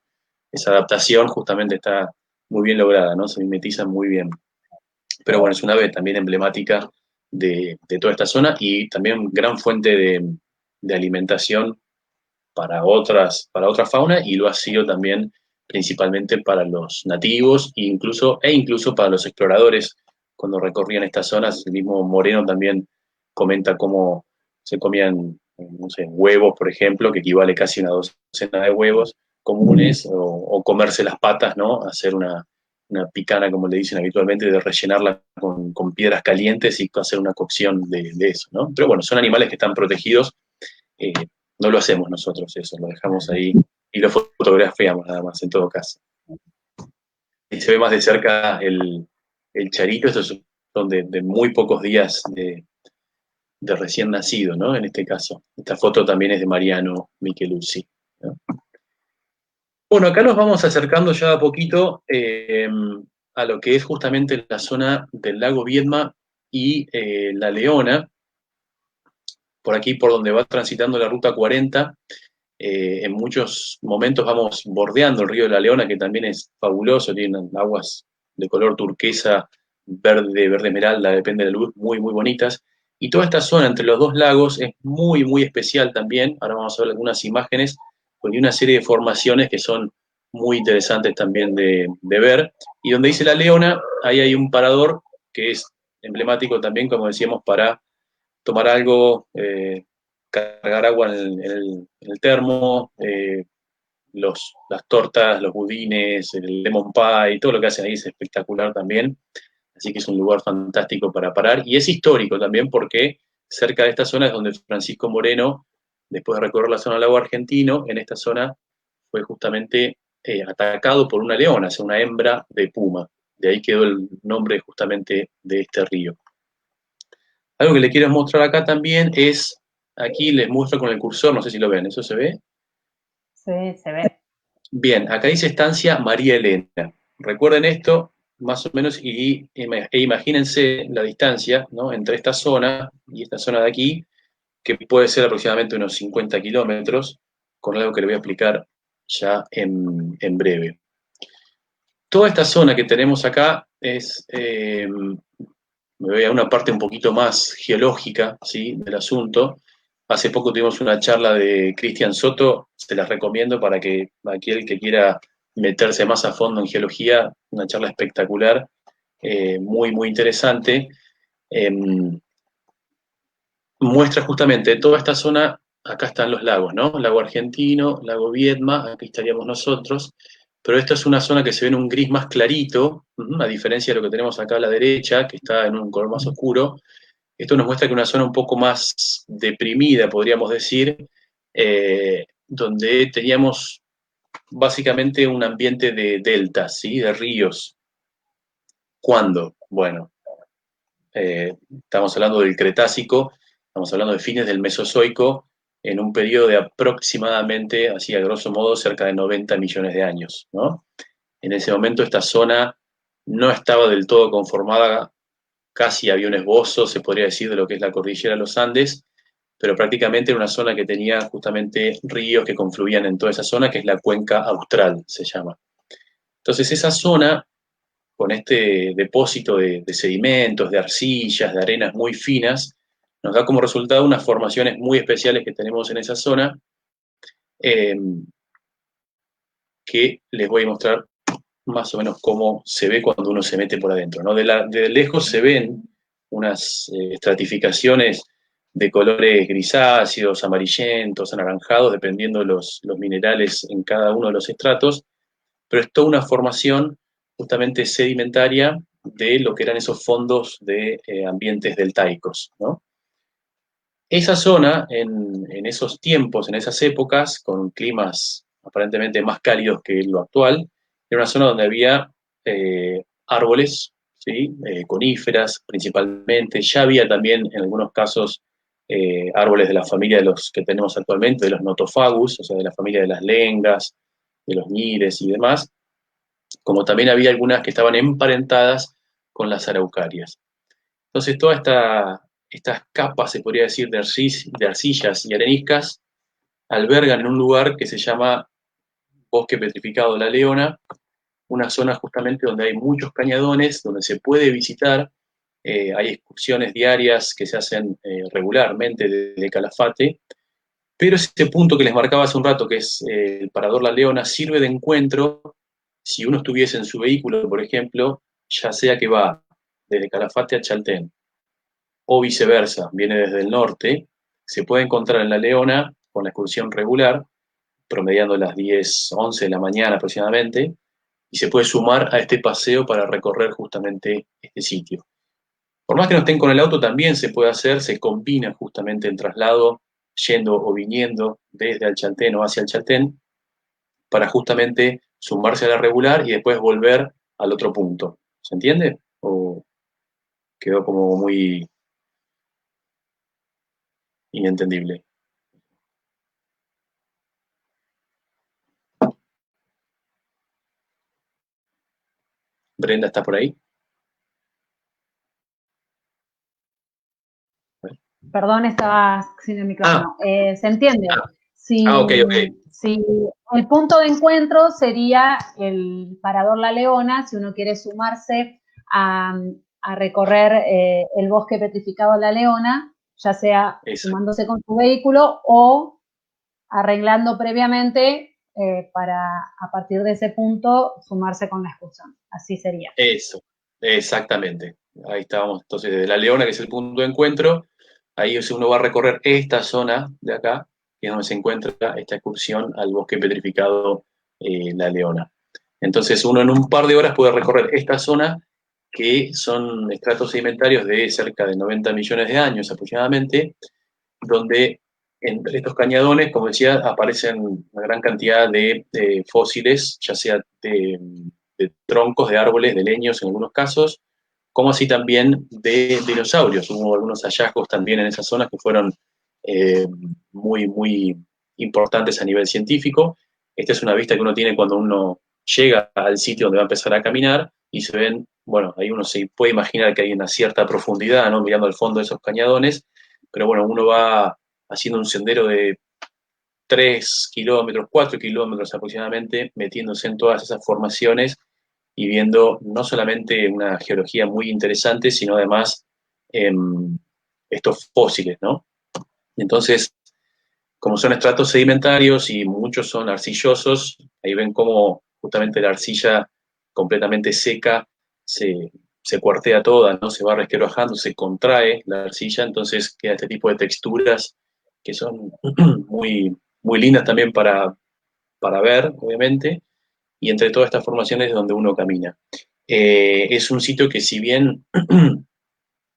esa adaptación justamente está muy bien lograda, ¿no? Se mimetizan muy bien. Pero bueno, es una ave también emblemática de toda esta zona y también gran fuente de alimentación para otra fauna, y lo ha sido también principalmente para los nativos e incluso para los exploradores cuando recorrían estas zonas. El mismo Moreno también comenta cómo se comían, no sé, huevos, por ejemplo, que equivale casi a una docena de huevos comunes, o comerse las patas, ¿no? Hacer una picana, como le dicen habitualmente, de rellenarla con piedras calientes y hacer una cocción de eso, ¿no? Pero bueno, son animales que están protegidos, eh, no lo hacemos nosotros eso, lo dejamos ahí y lo fotografiamos nada más, en todo caso. Y se ve más de cerca el charito, estos son de muy pocos días de recién nacido, ¿no? En este caso. Esta foto también es de Mariano Micheluzzi, ¿no? Bueno, acá nos vamos acercando ya a poquito a lo que es justamente la zona del lago Viedma y La Leona, por aquí por donde va transitando la ruta 40. En muchos momentos vamos bordeando el río de la Leona, que también es fabuloso, tiene aguas de color turquesa, verde, verde esmeralda, depende de la luz, muy, muy bonitas. Y toda esta zona entre los dos lagos es muy, muy especial también. Ahora vamos a ver algunas imágenes, porque hay una serie de formaciones que son muy interesantes también de ver. Y donde dice la Leona, ahí hay un parador que es emblemático también, como decíamos, para tomar algo, cargar agua en el termo, las tortas, los budines, el lemon pie, todo lo que hacen ahí es espectacular también. Así que es un lugar fantástico para parar. Y es histórico también porque cerca de esta zona es donde Francisco Moreno, después de recorrer la zona del lago argentino, en esta zona fue justamente atacado por una leona, o sea, una hembra de puma. De ahí quedó el nombre justamente de este río. Algo que les quiero mostrar acá también es, aquí les muestro con el cursor, no sé si lo ven, ¿eso se ve? Sí, se ve. Bien, acá dice estancia María Elena. Recuerden esto, más o menos, e imagínense la distancia, ¿no?, entre esta zona y esta zona de aquí, que puede ser aproximadamente unos 50 kilómetros, con algo que le voy a explicar ya en breve. Toda esta zona que tenemos acá es, me voy a una parte un poquito más geológica, ¿sí?, del asunto. Hace poco tuvimos una charla de Cristian Soto, se las recomiendo para que aquel que quiera meterse más a fondo en geología, una charla espectacular, muy, muy interesante. Muestra justamente toda esta zona, acá están los lagos, ¿no? Lago Argentino, Lago Viedma, aquí estaríamos nosotros, pero esta es una zona que se ve en un gris más clarito, a diferencia de lo que tenemos acá a la derecha, que está en un color más oscuro. Esto nos muestra que una zona un poco más deprimida, podríamos decir, donde teníamos básicamente un ambiente de deltas, ¿sí?, de ríos. ¿Cuándo? Bueno, estamos hablando del Cretácico, estamos hablando de fines del Mesozoico, en un periodo de aproximadamente, así a grosso modo, cerca de 90 millones de años, ¿no? En ese momento esta zona no estaba del todo conformada, casi había un esbozo, se podría decir, de lo que es la cordillera de los Andes, pero prácticamente era una zona que tenía justamente ríos que confluían en toda esa zona, que es la cuenca austral, se llama. Entonces esa zona, con este depósito de sedimentos, de arcillas, de arenas muy finas, nos da como resultado unas formaciones muy especiales que tenemos en esa zona, eh, que les voy a mostrar más o menos cómo se ve cuando uno se mete por adentro, ¿no? De lejos se ven unas estratificaciones de colores grisáceos, amarillentos, anaranjados, dependiendo los minerales en cada uno de los estratos, pero es toda una formación justamente sedimentaria de lo que eran esos fondos de ambientes deltaicos, ¿no? Esa zona, en esos tiempos, en esas épocas, con climas aparentemente más cálidos que lo actual, era una zona donde había árboles, ¿sí?, coníferas principalmente. Ya había también, en algunos casos, árboles de la familia de los que tenemos actualmente, de los notofagus, o sea, de la familia de las lengas, de los ñires y demás, como también había algunas que estaban emparentadas con las araucarias. Entonces, estas capas, se podría decir, de arcillas y areniscas, albergan en un lugar que se llama Bosque Petrificado de la Leona, una zona justamente donde hay muchos cañadones, donde se puede visitar, hay excursiones diarias que se hacen regularmente desde Calafate, pero ese punto que les marcaba hace un rato, que es el Parador La Leona, sirve de encuentro si uno estuviese en su vehículo, por ejemplo, ya sea que va desde Calafate a Chaltén, o viceversa, viene desde el norte, se puede encontrar en La Leona con la excursión regular, promediando las 10, 11 de la mañana aproximadamente, y se puede sumar a este paseo para recorrer justamente este sitio. Por más que no estén con el auto, también se puede hacer, se combina justamente el traslado, yendo o viniendo desde Alchaltén o hacia Alchaltén, para justamente sumarse a la regular y después volver al otro punto. ¿Se entiende? ¿O quedó como muy inentendible? Brenda, ¿está por ahí? Perdón, estaba sin el Ah, micrófono. Se entiende. ah, Si, ok, ok. si el punto de encuentro sería el Parador La Leona, si uno quiere sumarse a recorrer el bosque petrificado La Leona, ya sea Exacto. sumándose con su vehículo o arreglando previamente para a partir de ese punto sumarse con la excursión. Así sería. Eso, exactamente. Ahí estábamos. Entonces, desde La Leona, que es el punto de encuentro, ahí uno va a recorrer esta zona de acá, que es donde se encuentra esta excursión al bosque petrificado La Leona. Entonces, uno en un par de horas puede recorrer esta zona, que son estratos sedimentarios de cerca de 90 millones de años aproximadamente, donde entre estos cañadones, como decía, aparecen una gran cantidad de fósiles, ya sea de de troncos de árboles, de leños en algunos casos, como así también de dinosaurios. Hubo algunos hallazgos también en esas zonas que fueron muy, muy importantes a nivel científico. Esta es una vista que uno tiene cuando uno llega al sitio donde va a empezar a caminar y se ven, bueno, ahí uno se puede imaginar que hay una cierta profundidad, ¿no? Mirando al fondo de esos cañadones, pero bueno, uno va haciendo un sendero de 3 kilómetros, 4 kilómetros aproximadamente, metiéndose en todas esas formaciones y viendo no solamente una geología muy interesante, sino además eh, estos fósiles, ¿no? Entonces, como son estratos sedimentarios y muchos son arcillosos, ahí ven cómo justamente la arcilla completamente seca se cuartea toda, ¿no? Se va resquebrajando, se contrae la arcilla, entonces queda este tipo de texturas que son muy, muy lindas también para ver, obviamente, y entre todas estas formaciones es donde uno camina. Es un sitio que si bien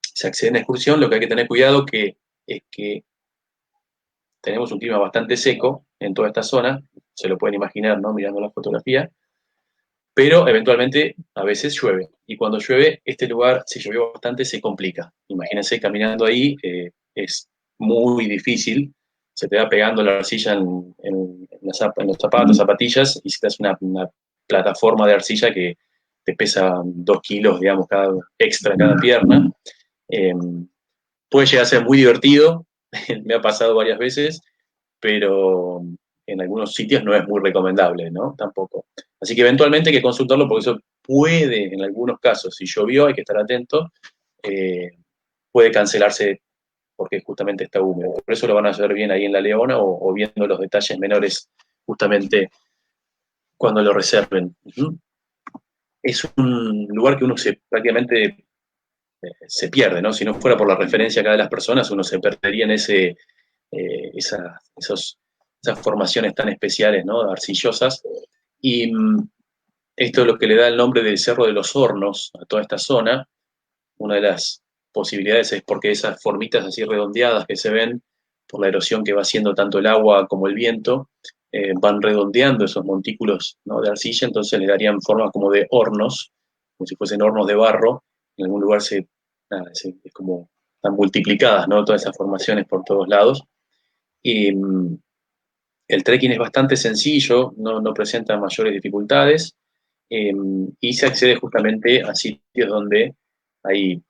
se accede en excursión, lo que hay que tener cuidado es que tenemos un clima bastante seco en toda esta zona, se lo pueden imaginar, ¿no? Mirando la fotografía, pero eventualmente a veces llueve, y cuando llueve, este lugar, si llovió bastante, se complica. Imagínense caminando ahí, es muy difícil, se te va pegando la arcilla en los zapatos, zapatillas, y se te hace una plataforma de arcilla que te pesa 2 kilos, digamos, extra en cada pierna. Eh, Puede llegar a ser muy divertido, me ha pasado varias veces, pero en algunos sitios no es muy recomendable, ¿no? Tampoco. Así que eventualmente hay que consultarlo porque eso puede, en algunos casos, si llovió, hay que estar atento, eh, puede cancelarse porque justamente está húmedo. Por eso lo van a hacer bien ahí en La Leona o viendo los detalles menores justamente cuando lo reserven. Es un lugar que uno prácticamente se pierde, ¿no? Si no fuera por la referencia acá de las personas, uno se perdería en esos, esas formaciones tan especiales, ¿no? Arcillosas. Y esto es lo que le da el nombre del Cerro de los Hornos a toda esta zona. Una de las posibilidades es porque esas formitas así redondeadas que se ven por la erosión que va haciendo tanto el agua como el viento, van redondeando esos montículos, ¿no? De arcilla, entonces le darían forma como de hornos, como si fuesen hornos de barro. En algún lugar es como están multiplicadas, ¿no? Todas esas formaciones por todos lados. Y el trekking es bastante sencillo, no presenta mayores dificultades, y se accede justamente a sitios donde hay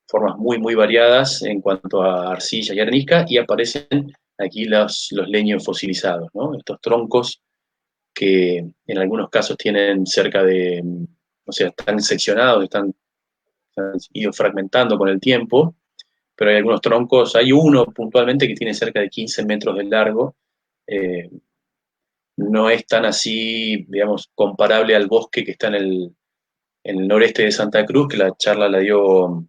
formas muy, muy variadas en cuanto a arcilla y arenisca, y aparecen aquí los leños fosilizados, ¿no? Estos troncos que en algunos casos tienen cerca de, o sea, están seccionados, han ido fragmentando con el tiempo, pero hay algunos troncos, hay uno puntualmente que tiene cerca de 15 metros de largo, eh, no es tan así, digamos, comparable al bosque que está en el noreste de Santa Cruz, que la charla la dio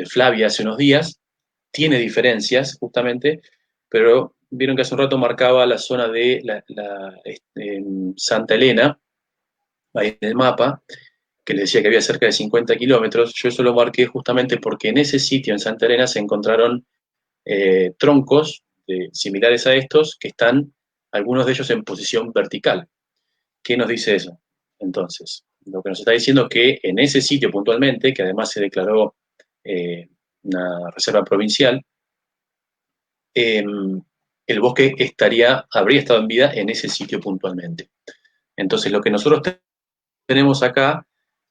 Flavia hace unos días. Tiene diferencias, justamente, pero vieron que hace un rato marcaba la zona de Santa Elena, ahí en el mapa, que le decía que había cerca de 50 kilómetros. Yo eso lo marqué justamente porque en ese sitio, en Santa Elena, se encontraron troncos similares a estos que están, algunos de ellos en posición vertical. ¿Qué nos dice eso? Entonces, lo que nos está diciendo es que en ese sitio puntualmente, que además se declaró una reserva provincial, eh, el bosque habría estado en vida en ese sitio puntualmente. Entonces, lo que nosotros tenemos acá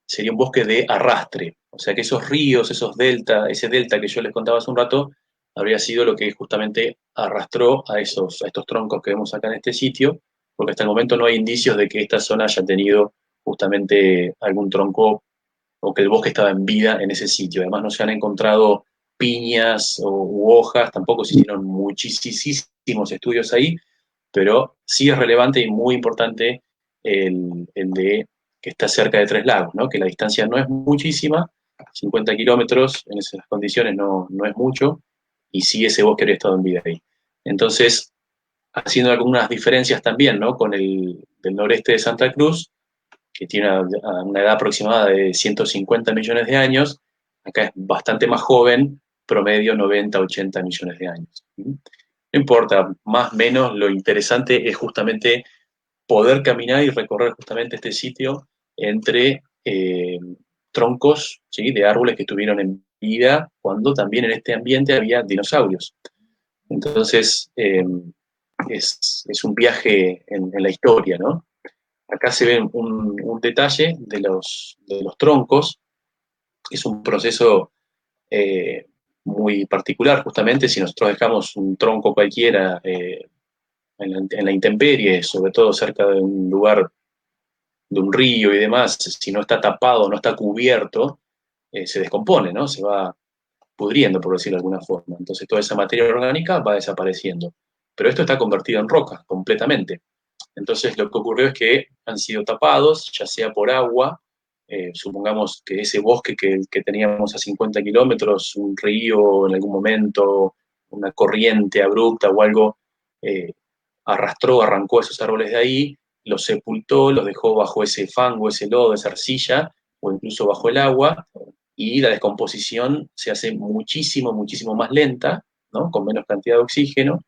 sería un bosque de arrastre, o sea que esos ríos, ese delta que yo les contaba hace un rato, habría sido lo que justamente arrastró a estos troncos que vemos acá en este sitio, porque hasta el momento no hay indicios de que esta zona haya tenido justamente algún tronco o que el bosque estaba en vida en ese sitio. Además no se han encontrado piñas u hojas, tampoco se hicieron muchísimos estudios ahí, pero sí es relevante y muy importante el de que está cerca de Tres Lagos, ¿no? Que la distancia no es muchísima, 50 kilómetros en esas condiciones no es mucho, y sí ese bosque habría estado en vida ahí. Entonces, haciendo algunas diferencias también, ¿no? Con el del noreste de Santa Cruz, que tiene una edad aproximada de 150 millones de años, acá es bastante más joven, promedio 90, 80 millones de años. No importa, más o menos, lo interesante es justamente poder caminar y recorrer justamente este sitio entre troncos, ¿sí?, de árboles que estuvieron en vida cuando también en este ambiente había dinosaurios. Entonces, es un viaje en la historia, ¿no? Acá se ve un detalle de los troncos. Es un proceso muy particular, justamente si nosotros dejamos un tronco cualquiera en la intemperie, sobre todo cerca de un lugar, de un río y demás, si no está tapado, no está cubierto, se descompone, ¿no? Se va pudriendo, por decirlo de alguna forma. Entonces toda esa materia orgánica va desapareciendo. Pero esto está convertido en roca completamente. Entonces lo que ocurrió es que han sido tapados, ya sea por agua, supongamos que ese bosque que teníamos a 50 kilómetros, un río en algún momento, una corriente abrupta o algo, arrancó esos árboles de ahí, los sepultó, los dejó bajo ese fango, ese lodo, esa arcilla, o incluso bajo el agua, y la descomposición se hace muchísimo, muchísimo más lenta, ¿no?, con menos cantidad de oxígeno,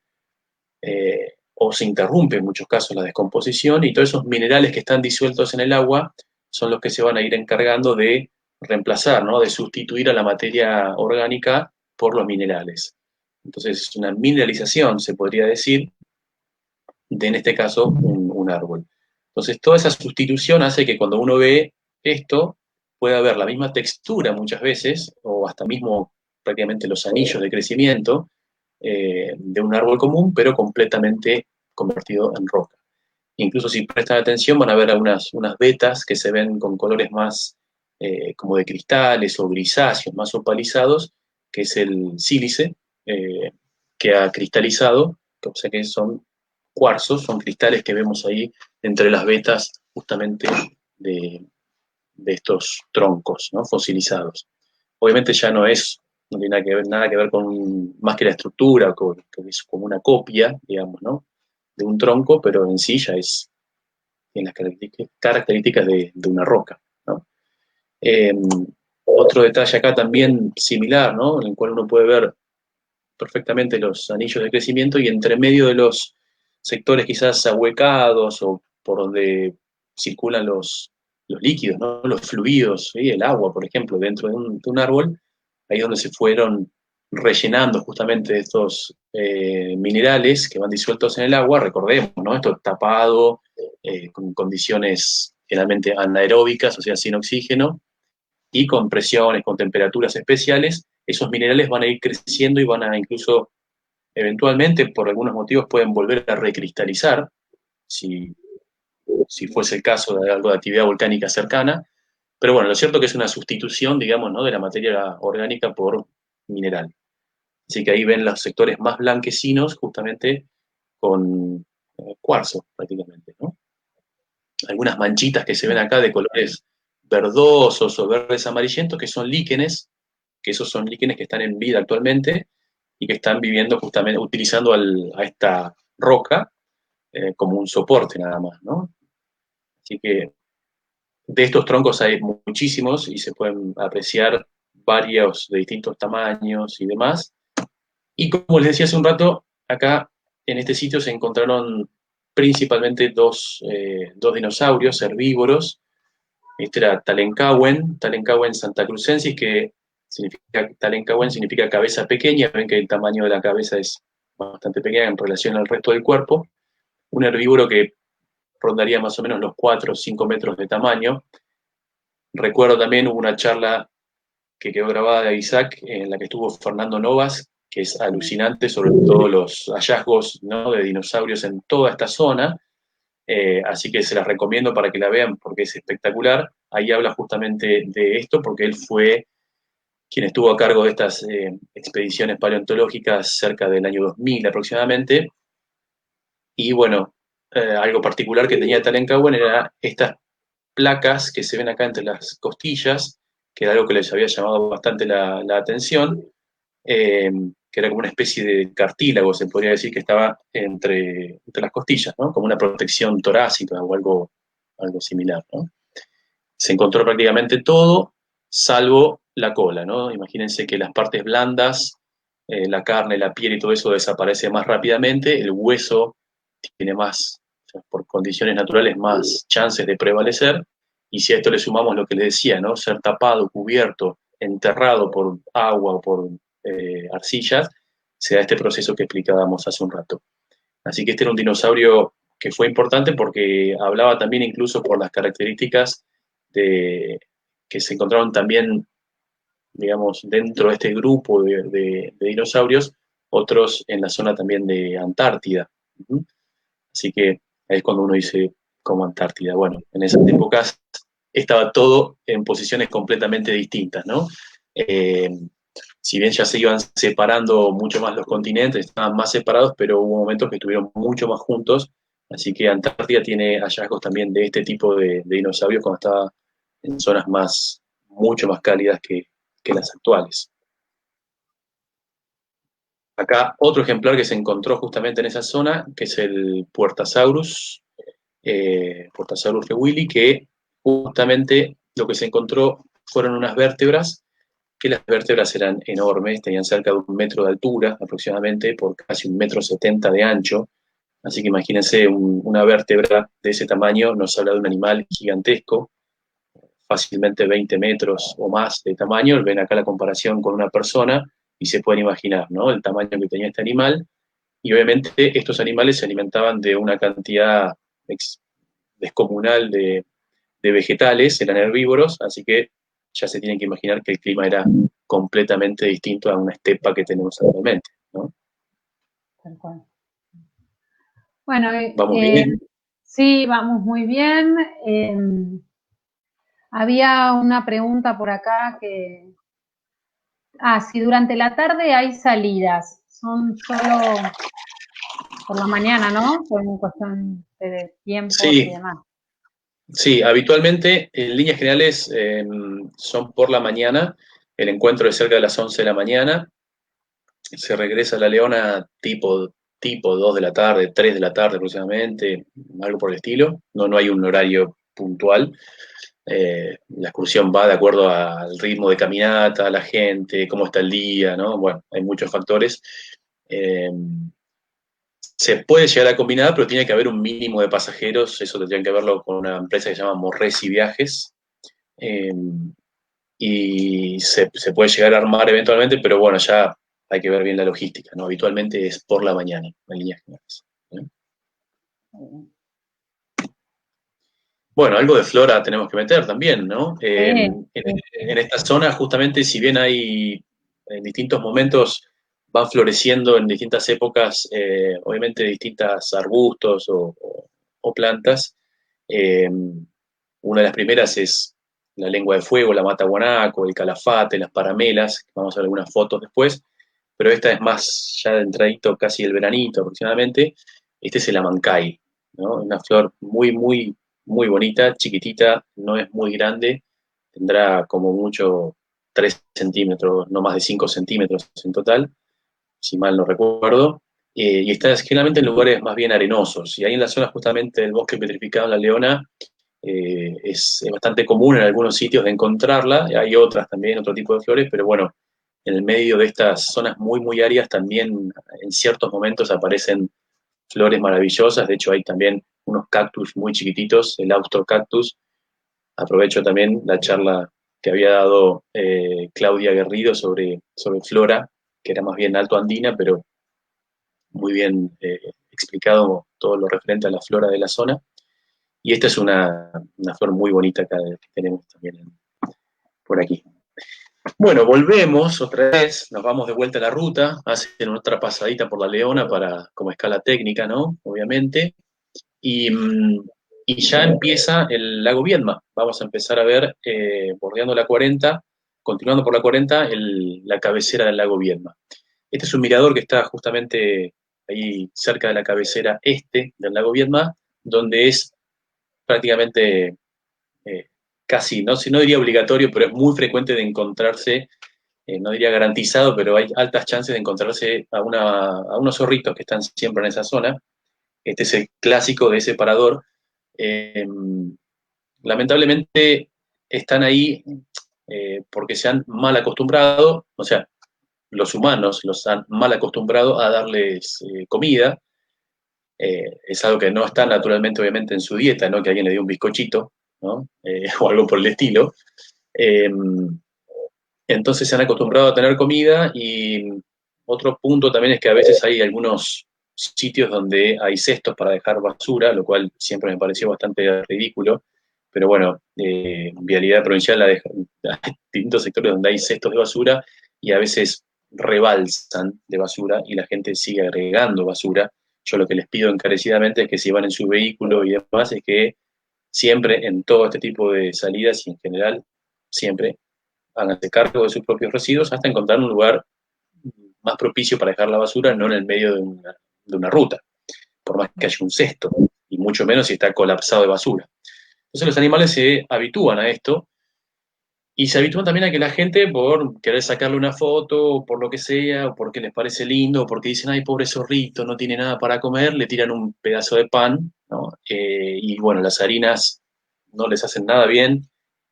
o se interrumpe en muchos casos la descomposición, y todos esos minerales que están disueltos en el agua son los que se van a ir encargando de reemplazar, ¿no?, de sustituir a la materia orgánica por los minerales. Entonces es una mineralización, se podría decir, de, en este caso, un árbol. Entonces toda esa sustitución hace que cuando uno ve esto, pueda haber la misma textura muchas veces, o hasta mismo prácticamente los anillos de crecimiento de un árbol común, pero completamente convertido en roca. Incluso si prestan atención van a ver unas vetas que se ven con colores más como de cristales o grisáceos, más opalizados, que es el sílice que ha cristalizado, o sea que son cuarzos, son cristales que vemos ahí entre las vetas justamente de, de estos troncos, ¿no?, fosilizados. Obviamente ya no tiene nada que ver con más que la estructura, que es como una copia, digamos, ¿no?, de un tronco, pero en sí ya tiene las características de una roca, ¿no? Otro detalle acá también similar, ¿no?, en el cual uno puede ver perfectamente los anillos de crecimiento, y entre medio de los sectores quizás ahuecados o por donde circulan los líquidos, ¿no?, los fluidos, ¿sí?, el agua, por ejemplo, dentro de un árbol, ahí es donde se fueron rellenando justamente estos minerales que van disueltos en el agua, recordemos, ¿no?, esto tapado, con condiciones generalmente anaeróbicas, o sea, sin oxígeno, y con presiones, con temperaturas especiales, esos minerales van a ir creciendo y van a incluso, eventualmente, por algunos motivos, pueden volver a recristalizar, si fuese el caso de algo de actividad volcánica cercana. Pero bueno, lo cierto es que es una sustitución, digamos, ¿no?, de la materia orgánica por mineral. Así que ahí ven los sectores más blanquecinos, justamente con cuarzo, prácticamente, ¿no? Algunas manchitas que se ven acá de colores verdosos o verdes amarillentos, que son líquenes, que esos son líquenes que están en vida actualmente y que están viviendo justamente, utilizando a esta roca como un soporte nada más, ¿no? Así que de estos troncos hay muchísimos y se pueden apreciar varios de distintos tamaños y demás. Y como les decía hace un rato, acá en este sitio se encontraron principalmente dos dinosaurios herbívoros. Este era Talencawen santacrucensis, que significa, Talencawen significa cabeza pequeña. Ven que el tamaño de la cabeza es bastante pequeña en relación al resto del cuerpo. Un herbívoro que rondaría más o menos los 4 o 5 metros de tamaño. Recuerdo también hubo una charla que quedó grabada de Isaac, en la que estuvo Fernando Novas, que es alucinante sobre todos los hallazgos, ¿no?, de dinosaurios en toda esta zona. Así que se las recomiendo para que la vean porque es espectacular. Ahí habla justamente de esto porque él fue quien estuvo a cargo de estas expediciones paleontológicas cerca del año 2000 aproximadamente. Y bueno, algo particular que tenía Talencawen era estas placas que se ven acá entre las costillas, que era algo que les había llamado bastante la atención, que era como una especie de cartílago, se podría decir, que estaba entre las costillas, ¿no?, como una protección torácica o algo similar, ¿no? Se encontró prácticamente todo, salvo la cola, ¿no? Imagínense que las partes blandas, la carne, la piel y todo eso desaparece más rápidamente, el hueso tiene más, o sea, por condiciones naturales, más chances de prevalecer, Y si a esto le sumamos lo que les decía, ¿no? Ser tapado, cubierto, enterrado por agua o por arcillas, se da este proceso que explicábamos hace un rato. Así que este era un dinosaurio que fue importante porque hablaba también incluso por las características de, que se encontraron también, digamos, dentro de este grupo de dinosaurios, otros en la zona también de Antártida. Así que ahí es cuando uno dice, como Antártida. Bueno, en esas épocas estaba todo en posiciones completamente distintas, ¿no? Eh, si bien ya se iban separando mucho más los continentes, estaban más separados, pero hubo momentos que estuvieron mucho más juntos, así que Antártida tiene hallazgos también de este tipo de dinosaurios cuando estaba en zonas mucho más cálidas que las actuales. Acá otro ejemplar que se encontró justamente en esa zona, que es el Puertasaurus rewili, que justamente lo que se encontró fueron unas vértebras, que las vértebras eran enormes, tenían cerca de 1 metro de altura aproximadamente, por casi 1,70 m de ancho, así que imagínense una vértebra de ese tamaño, nos habla de un animal gigantesco, fácilmente 20 metros o más de tamaño. Ven acá la comparación con una persona y se pueden imaginar, ¿no? El tamaño que tenía este animal. Y obviamente estos animales se alimentaban de una cantidad descomunal de vegetales, eran herbívoros, así que ya se tienen que imaginar que el clima era completamente distinto a una estepa que tenemos actualmente, ¿no? Tal cual. Bueno, ¿Vamos bien? sí, vamos muy bien. Había una pregunta por acá que... si durante la tarde hay salidas, son solo por la mañana, ¿no? Por una cuestión de tiempos y Sí, demás. sí, habitualmente en líneas generales son por la mañana, el encuentro es cerca de las 11 de la mañana, se regresa a La Leona tipo 2 de la tarde, 3 de la tarde aproximadamente, algo por el estilo, no hay un horario puntual. La excursión va de acuerdo al ritmo de caminata, a la gente, cómo está el día, ¿no? Bueno, hay muchos factores. Eh, Se puede llegar a combinar, pero tiene que haber un mínimo de pasajeros, eso tendrían que verlo con una empresa que se llama Morresi Viajes, eh, y se puede llegar a armar eventualmente, pero bueno, ya hay que ver bien la logística, ¿no? Habitualmente es por la mañana, en líneas generales. Bueno, algo de flora tenemos que meter también, ¿no? En esta zona, justamente, si bien hay en distintos momentos van floreciendo en distintas épocas, obviamente distintas arbustos o plantas. Una de las primeras es la lengua de fuego, la mata guanaco, el calafate, las paramelas, vamos a ver algunas fotos después, pero esta es más ya de entradito, casi el veranito aproximadamente. Este es el amancay, ¿no? Una flor muy bonita, chiquitita, no es muy grande, tendrá como mucho 3 centímetros, no más de 5 centímetros en total, si mal no recuerdo, y está generalmente en lugares más bien arenosos, y ahí en la zona justamente del bosque petrificado en La Leona es bastante común en algunos sitios de encontrarla, hay otras también, otro tipo de flores, pero bueno, en el medio de estas zonas muy áridas también en ciertos momentos aparecen flores maravillosas, de hecho hay también unos cactus muy chiquititos, el Austrocactus. Aprovecho también la charla que había dado Claudia Guerrido sobre flora, que era más bien alto andina, pero muy bien explicado todo lo referente a la flora de la zona. Y esta es una flor muy bonita acá que tenemos también por aquí. Bueno, volvemos otra vez, nos vamos de vuelta a la ruta, hacen otra pasadita por La Leona como escala técnica, ¿no? Obviamente. Y, y ya empieza el lago Viedma. Vamos a empezar a ver, bordeando la 40, continuando por la 40, la cabecera del lago Viedma. Este es un mirador que está justamente ahí cerca de la cabecera este del lago Viedma, donde es prácticamente casi, no diría obligatorio, pero es muy frecuente de encontrarse, no diría garantizado, pero hay altas chances de encontrarse a unos zorritos que están siempre en esa zona. Este es el clásico de ese parador. Eh, Lamentablemente están ahí porque se han mal acostumbrado, o sea, los humanos los han mal acostumbrado a darles comida. Es algo que no está naturalmente, obviamente, en su dieta, ¿no? Que alguien le dé un bizcochito. ¿no? O algo por el estilo. Eh, entonces se han acostumbrado a tener comida y otro punto también es que a veces hay algunos sitios donde hay cestos para dejar basura, lo cual siempre me pareció bastante ridículo, pero bueno, Vialidad Provincial hay distintos sectores donde hay cestos de basura y a veces rebalsan de basura y la gente sigue agregando basura. Yo lo que les pido encarecidamente es que si van en su vehículo y demás, es que siempre en todo este tipo de salidas y en general, siempre háganse cargo de sus propios residuos hasta encontrar un lugar más propicio para dejar la basura, no en el medio de una ruta, por más que haya un cesto, y mucho menos si está colapsado de basura. Entonces los animales se habitúan a esto y se habitúan también a que la gente, por querer sacarle una foto, o por lo que sea, o porque les parece lindo, o porque dicen, ay, pobre zorrito, no tiene nada para comer, le tiran un pedazo de pan, ¿no? Y bueno, las harinas no les hacen nada bien,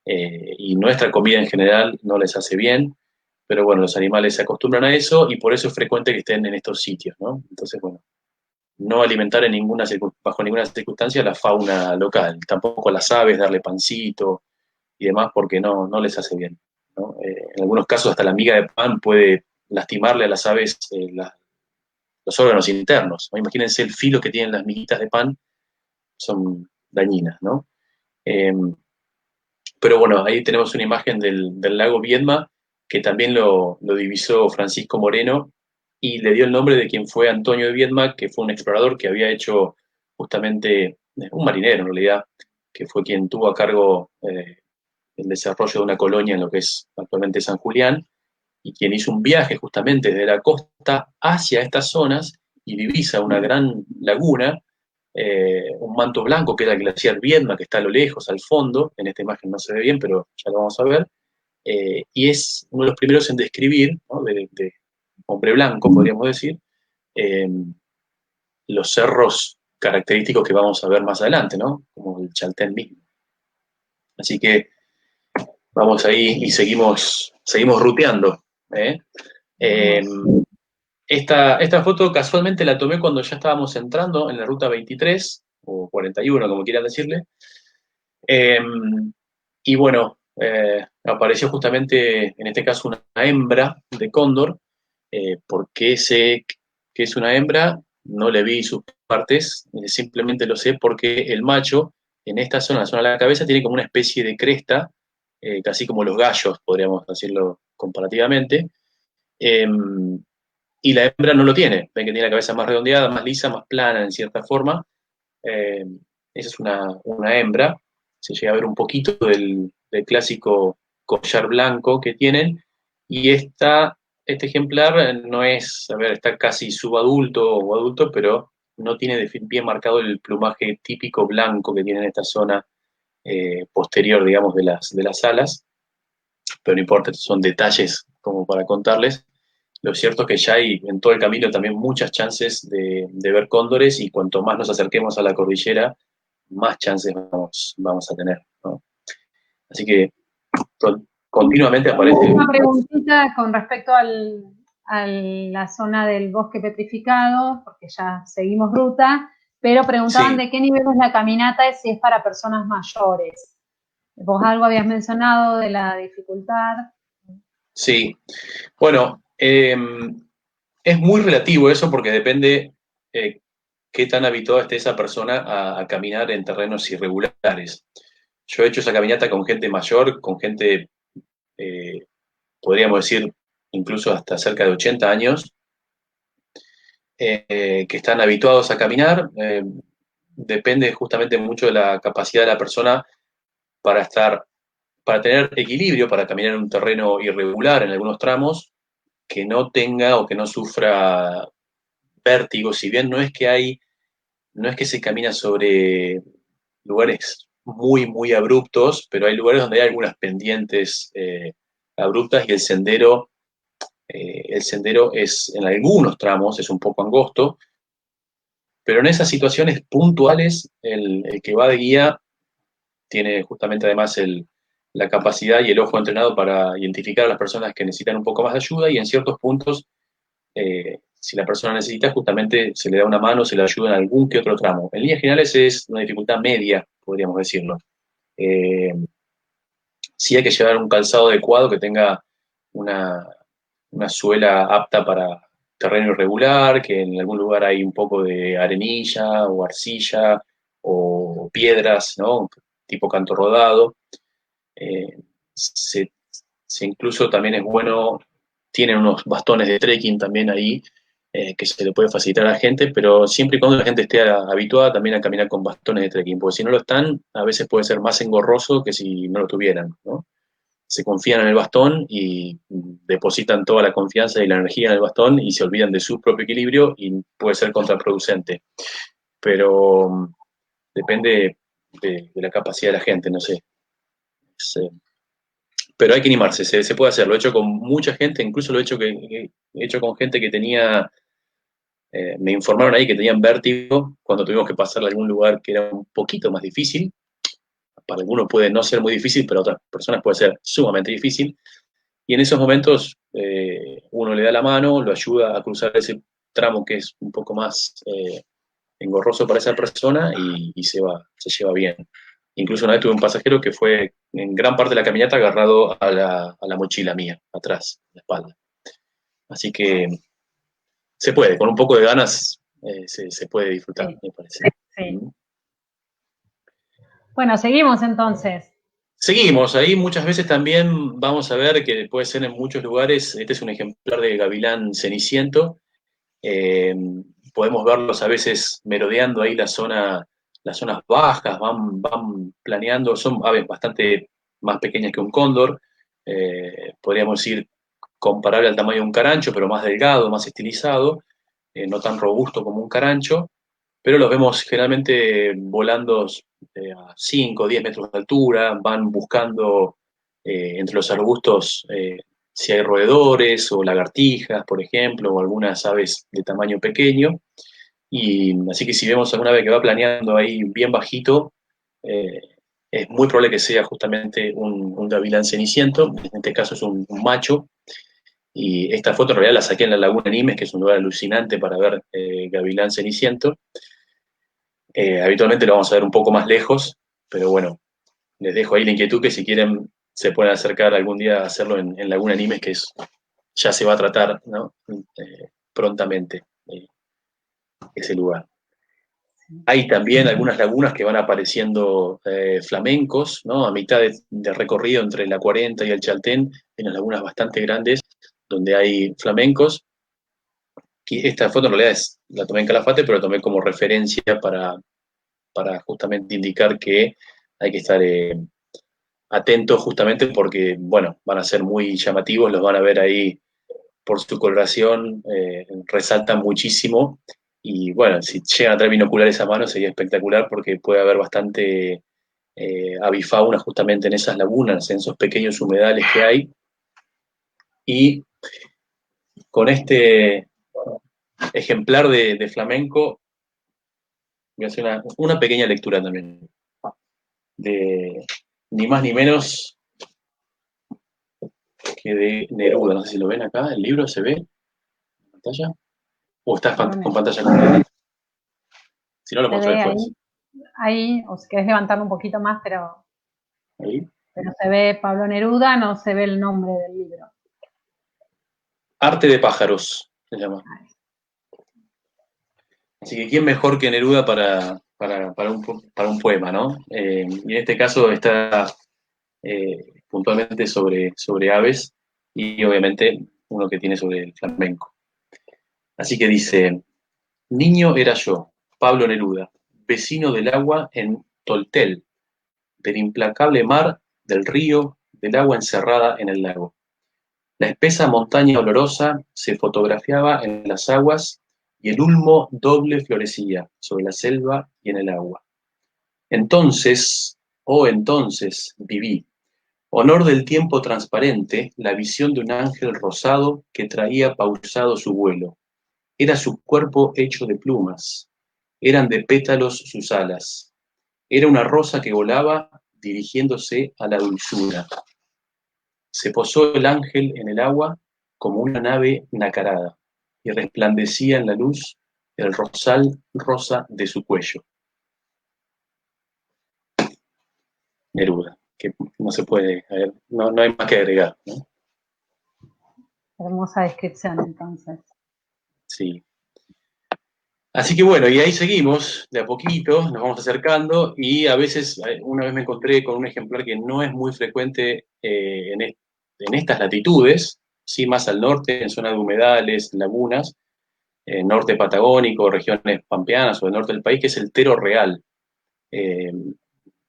y nuestra comida en general no les hace bien, pero bueno, los animales se acostumbran a eso y por eso es frecuente que estén en estos sitios, ¿no? Entonces, bueno, no alimentar en bajo ninguna circunstancia la fauna local, tampoco a las aves darle pancito y demás porque no les hace bien, ¿no? En algunos casos hasta la miga de pan puede lastimarle a las aves los órganos internos, ¿no? Imagínense el filo que tienen las miguitas de pan, son dañinas, ¿no? Eh, pero bueno, ahí tenemos una imagen del lago Viedma, que también lo divisó Francisco Moreno y le dio el nombre de quien fue Antonio de Viedma, que fue un explorador que había hecho justamente, un marinero en realidad, que fue quien tuvo a cargo el desarrollo de una colonia en lo que es actualmente San Julián, y quien hizo un viaje justamente desde la costa hacia estas zonas y divisa una gran laguna, un manto blanco que era el glaciar Viedma, que está a lo lejos, al fondo, en esta imagen no se ve bien, pero ya lo vamos a ver, y es uno de los primeros en describir, ¿no? de hombre blanco, podríamos decir, eh, los cerros característicos que vamos a ver más adelante, ¿no? Como el Chaltén mismo. Así que vamos ahí y seguimos ruteando. ¿Eh? Eh, esta foto casualmente la tomé cuando ya estábamos entrando en la ruta 23, o 41, como quieran decirle. Eh, y bueno, apareció justamente en este caso una hembra de cóndor. ¿Por qué sé que es una hembra? No le vi sus partes, simplemente lo sé porque el macho en esta zona, la zona de la cabeza, tiene como una especie de cresta, casi como los gallos, podríamos decirlo comparativamente. Eh, y la hembra no lo tiene. Ven que tiene la cabeza más redondeada, más lisa, más plana en cierta forma. Eh, Esa es una hembra. Se llega a ver un poquito del clásico collar blanco que tienen. Y este ejemplar no es, a ver, está casi subadulto o adulto, pero no tiene bien marcado el plumaje típico blanco que tiene en esta zona posterior, digamos, de las alas. Pero no importa, son detalles como para contarles. Lo cierto es que ya hay en todo el camino también muchas chances de ver cóndores y cuanto más nos acerquemos a la cordillera, más chances vamos a tener, ¿no? Así que continuamente aparece. Una preguntita con respecto a la zona del bosque petrificado, porque ya seguimos ruta, pero preguntaban Sí, de qué nivel es la caminata y si es para personas mayores. Vos algo habías mencionado de la dificultad. sí. Bueno, es muy relativo eso porque depende qué tan habituada esté esa persona a caminar en terrenos irregulares. Yo he hecho esa caminata con gente mayor, con gente, eh, podríamos decir, incluso hasta cerca de 80 años, que están habituados a caminar. Depende justamente mucho de la capacidad de la persona para para tener equilibrio, para caminar en un terreno irregular en algunos tramos, que no tenga o que no sufra vértigo, si bien no es que se camina sobre lugares muy, muy abruptos, pero hay lugares donde hay algunas pendientes abruptas y el sendero es, en algunos tramos, es un poco angosto, pero en esas situaciones puntuales, el que va de guía tiene justamente además la capacidad y el ojo entrenado para identificar a las personas que necesitan un poco más de ayuda y en ciertos puntos, si la persona necesita, justamente se le da una mano, se le ayuda en algún que otro tramo. En líneas generales es una dificultad media, podríamos decirlo. Sí hay que llevar un calzado adecuado que tenga una, una suela apta para terreno irregular, que en algún lugar hay un poco de arenilla o arcilla o piedras, ¿no? Tipo canto rodado. Eh, se, incluso también es bueno, tienen unos bastones de trekking también ahí, que se le puede facilitar a la gente, pero siempre y cuando la gente esté habituada también a caminar con bastones de trekking, porque si no lo están, a veces puede ser más engorroso que si no lo tuvieran, ¿no? Se confían en el bastón y depositan toda la confianza y la energía en el bastón y se olvidan de su propio equilibrio y puede ser contraproducente. Pero depende de la capacidad de la gente, no sé. Pero hay que animarse, se puede hacer. Lo he hecho con mucha gente, incluso lo he hecho con gente que tenía, me informaron ahí que tenían vértigo cuando tuvimos que pasar a algún lugar que era un poquito más difícil. Para algunos puede no ser muy difícil, pero otras personas puede ser sumamente difícil. Y en esos momentos uno le da la mano, lo ayuda a cruzar ese tramo que es un poco más engorroso para esa persona y se lleva bien. Incluso una vez tuve un pasajero que fue en gran parte de la caminata agarrado a la mochila mía, atrás, en la espalda. Así que se puede, con un poco de ganas se puede disfrutar, Sí, me parece. sí. Bueno, seguimos entonces. Seguimos, ahí muchas veces también vamos a ver que puede ser en muchos lugares, este es un ejemplar de gavilán ceniciento, eh, podemos verlos a veces merodeando ahí las zonas bajas, van planeando, son aves bastante más pequeñas que un cóndor, podríamos decir comparable al tamaño de un carancho, pero más delgado, más estilizado, no tan robusto como un carancho, pero los vemos generalmente volando a 5 o 10 metros de altura, van buscando entre los arbustos si hay roedores o lagartijas, por ejemplo, o algunas aves de tamaño pequeño. Y así que si vemos alguna ave que va planeando ahí bien bajito, eh, es muy probable que sea justamente un gavilán ceniciento, en este caso es un macho, y esta foto en realidad la saqué en la Laguna Nimes, que es un lugar alucinante para ver gavilán ceniciento. Habitualmente lo vamos a ver un poco más lejos, pero bueno, les dejo ahí la inquietud que si quieren se pueden acercar algún día a hacerlo en Laguna Nimes, que es, ya se va a tratar, ¿no? Prontamente ese lugar. Hay también algunas lagunas que van apareciendo flamencos, ¿no? A mitad de recorrido entre la 40 y el Chaltén, en las lagunas bastante grandes donde hay flamencos. Esta foto en realidad la tomé en Calafate, pero la tomé como referencia para justamente indicar que hay que estar atentos justamente porque, bueno, van a ser muy llamativos, los van a ver ahí por su coloración, resaltan muchísimo y bueno, si llegan a traer binoculares a mano sería espectacular porque puede haber bastante avifauna justamente en esas lagunas, en esos pequeños humedales que hay. Y con este ejemplar de flamenco voy a hacer una pequeña lectura también de ni más ni menos que de Neruda. No sé si lo ven acá, el libro se ve en pantalla o está con pantalla completa. Si no, lo Se muestro ve después. ahí, o si querés levantarlo un poquito más, Ahí. pero se ve Pablo Neruda, no se ve el nombre del libro. Arte de pájaros se llama. Así que quién mejor que Neruda para un poema, ¿no? Y en este caso está puntualmente sobre aves y obviamente uno que tiene sobre el flamenco. Así que dice, niño era yo, Pablo Neruda, vecino del agua en Toltel, del implacable mar, del río, del agua encerrada en el lago. La espesa montaña olorosa se fotografiaba en las aguas y el ulmo doble florecía sobre la selva y en el agua. Entonces, oh entonces, viví, honor del tiempo transparente, la visión de un ángel rosado que traía pausado su vuelo. Era su cuerpo hecho de plumas, eran de pétalos sus alas. Era una rosa que volaba dirigiéndose a la dulzura. Se posó el ángel en el agua como una nave nacarada y resplandecía en la luz el rosal rosa de su cuello. Neruda, que no se puede, no hay más que agregar, ¿no? Hermosa descripción, entonces. Sí. Así que bueno, y ahí seguimos, de a poquito, nos vamos acercando, y a veces, una vez me encontré con un ejemplar que no es muy frecuente en estas latitudes, sí, más al norte, en zonas de humedales, lagunas, norte patagónico, regiones pampeanas o del norte del país, que es el tero real. Eh,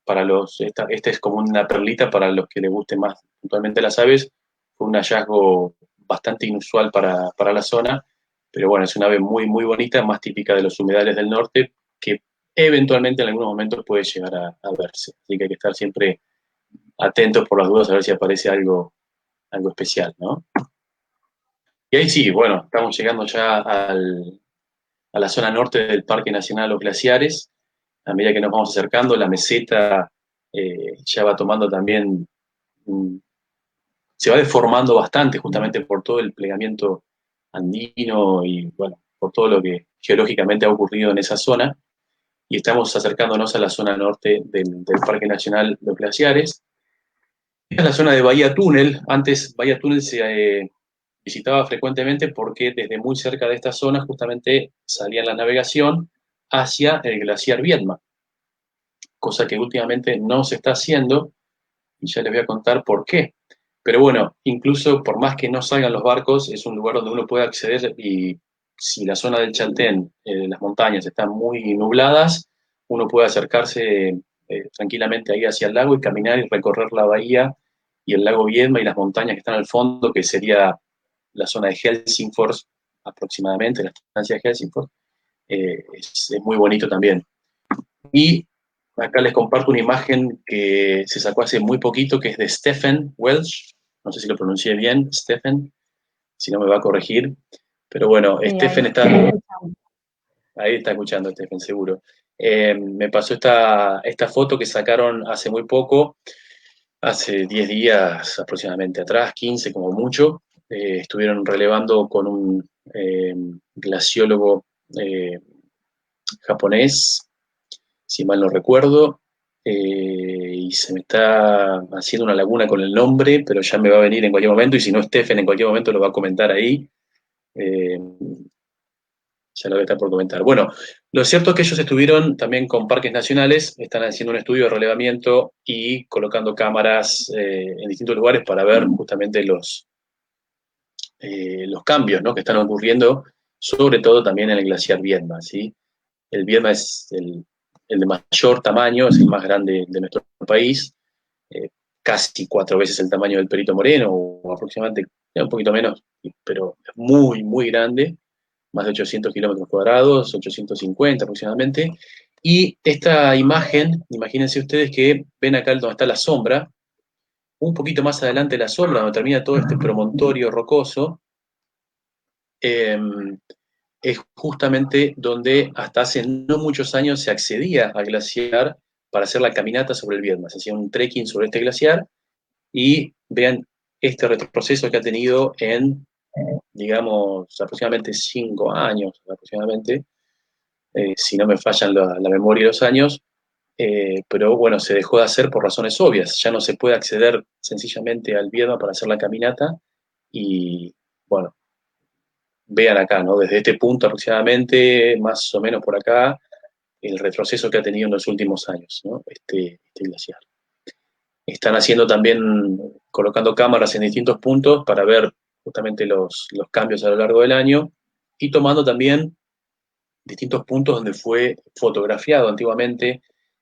esta es como una perlita para los que les guste más puntualmente las aves. Fue un hallazgo bastante inusual para la zona, pero bueno, es una ave muy, muy bonita, más típica de los humedales del norte, que eventualmente en algunos momentos puede llegar a verse. Así que hay que estar siempre atentos por las dudas a ver si aparece algo especial, ¿no? Y ahí sí, bueno, estamos llegando ya a la zona norte del Parque Nacional Los Glaciares. A medida que nos vamos acercando, la meseta ya va tomando también, mm, se va deformando bastante justamente por todo el plegamiento andino y bueno, por todo lo que geológicamente ha ocurrido en esa zona. Y estamos acercándonos a la zona norte del Parque Nacional Los Glaciares. Esta es la zona de Bahía Túnel. Antes Bahía Túnel se visitaba frecuentemente porque desde muy cerca de esta zona justamente salía la navegación hacia el glaciar Viedma, cosa que últimamente no se está haciendo, y ya les voy a contar por qué. Pero bueno, incluso por más que no salgan los barcos, es un lugar donde uno puede acceder, y si la zona del Chaltén, las montañas están muy nubladas, uno puede acercarse tranquilamente ahí hacia el lago y caminar y recorrer la bahía y el lago Viedma y las montañas que están al fondo, que sería la zona de Helsingfors aproximadamente, la estancia de Helsingfors. Es muy bonito también. Y acá les comparto una imagen que se sacó hace muy poquito, que es de Stephen Welsh. No sé si lo pronuncié bien, Stephen, si no me va a corregir. Pero bueno, Sí, Stephen está, ahí está escuchando, Stephen, seguro. Me pasó esta foto que sacaron hace muy poco, hace 10 días aproximadamente atrás, 15 como mucho. Estuvieron relevando con un glaciólogo eh, japonés, si mal no recuerdo, y se me está haciendo una laguna con el nombre, pero ya me va a venir en cualquier momento, y si no, Stephen en cualquier momento lo va a comentar ahí. Eh, ya lo voy a estar por comentar. Bueno, lo cierto es que ellos estuvieron también con parques nacionales, están haciendo un estudio de relevamiento y colocando cámaras en distintos lugares para ver justamente los cambios, ¿no?, que están ocurriendo, sobre todo también en el glaciar Viedma, ¿sí? El Viedma es el de mayor tamaño, es el más grande de nuestro país, eh, casi 4 veces el tamaño del Perito Moreno, o aproximadamente, un poquito menos, pero es muy, muy grande, más de 800 kilómetros cuadrados, 850 aproximadamente. Y esta imagen, imagínense ustedes que ven acá donde está la sombra, un poquito más adelante la sombra, donde termina todo este promontorio rocoso, eh, es justamente donde hasta hace no muchos años se accedía al glaciar para hacer la caminata sobre el Viedma. Se hacía un trekking sobre este glaciar, y vean este retroceso que ha tenido en, digamos, aproximadamente 5 años, aproximadamente, si no me fallan la memoria y los años, pero bueno, se dejó de hacer por razones obvias. Ya no se puede acceder sencillamente al Viedma para hacer la caminata, y bueno, vean acá, ¿no? Desde este punto aproximadamente, más o menos por acá, el retroceso que ha tenido en los últimos años, ¿no? Este glaciar. Están haciendo también, colocando cámaras en distintos puntos para ver justamente los cambios a lo largo del año, y tomando también distintos puntos donde fue fotografiado antiguamente,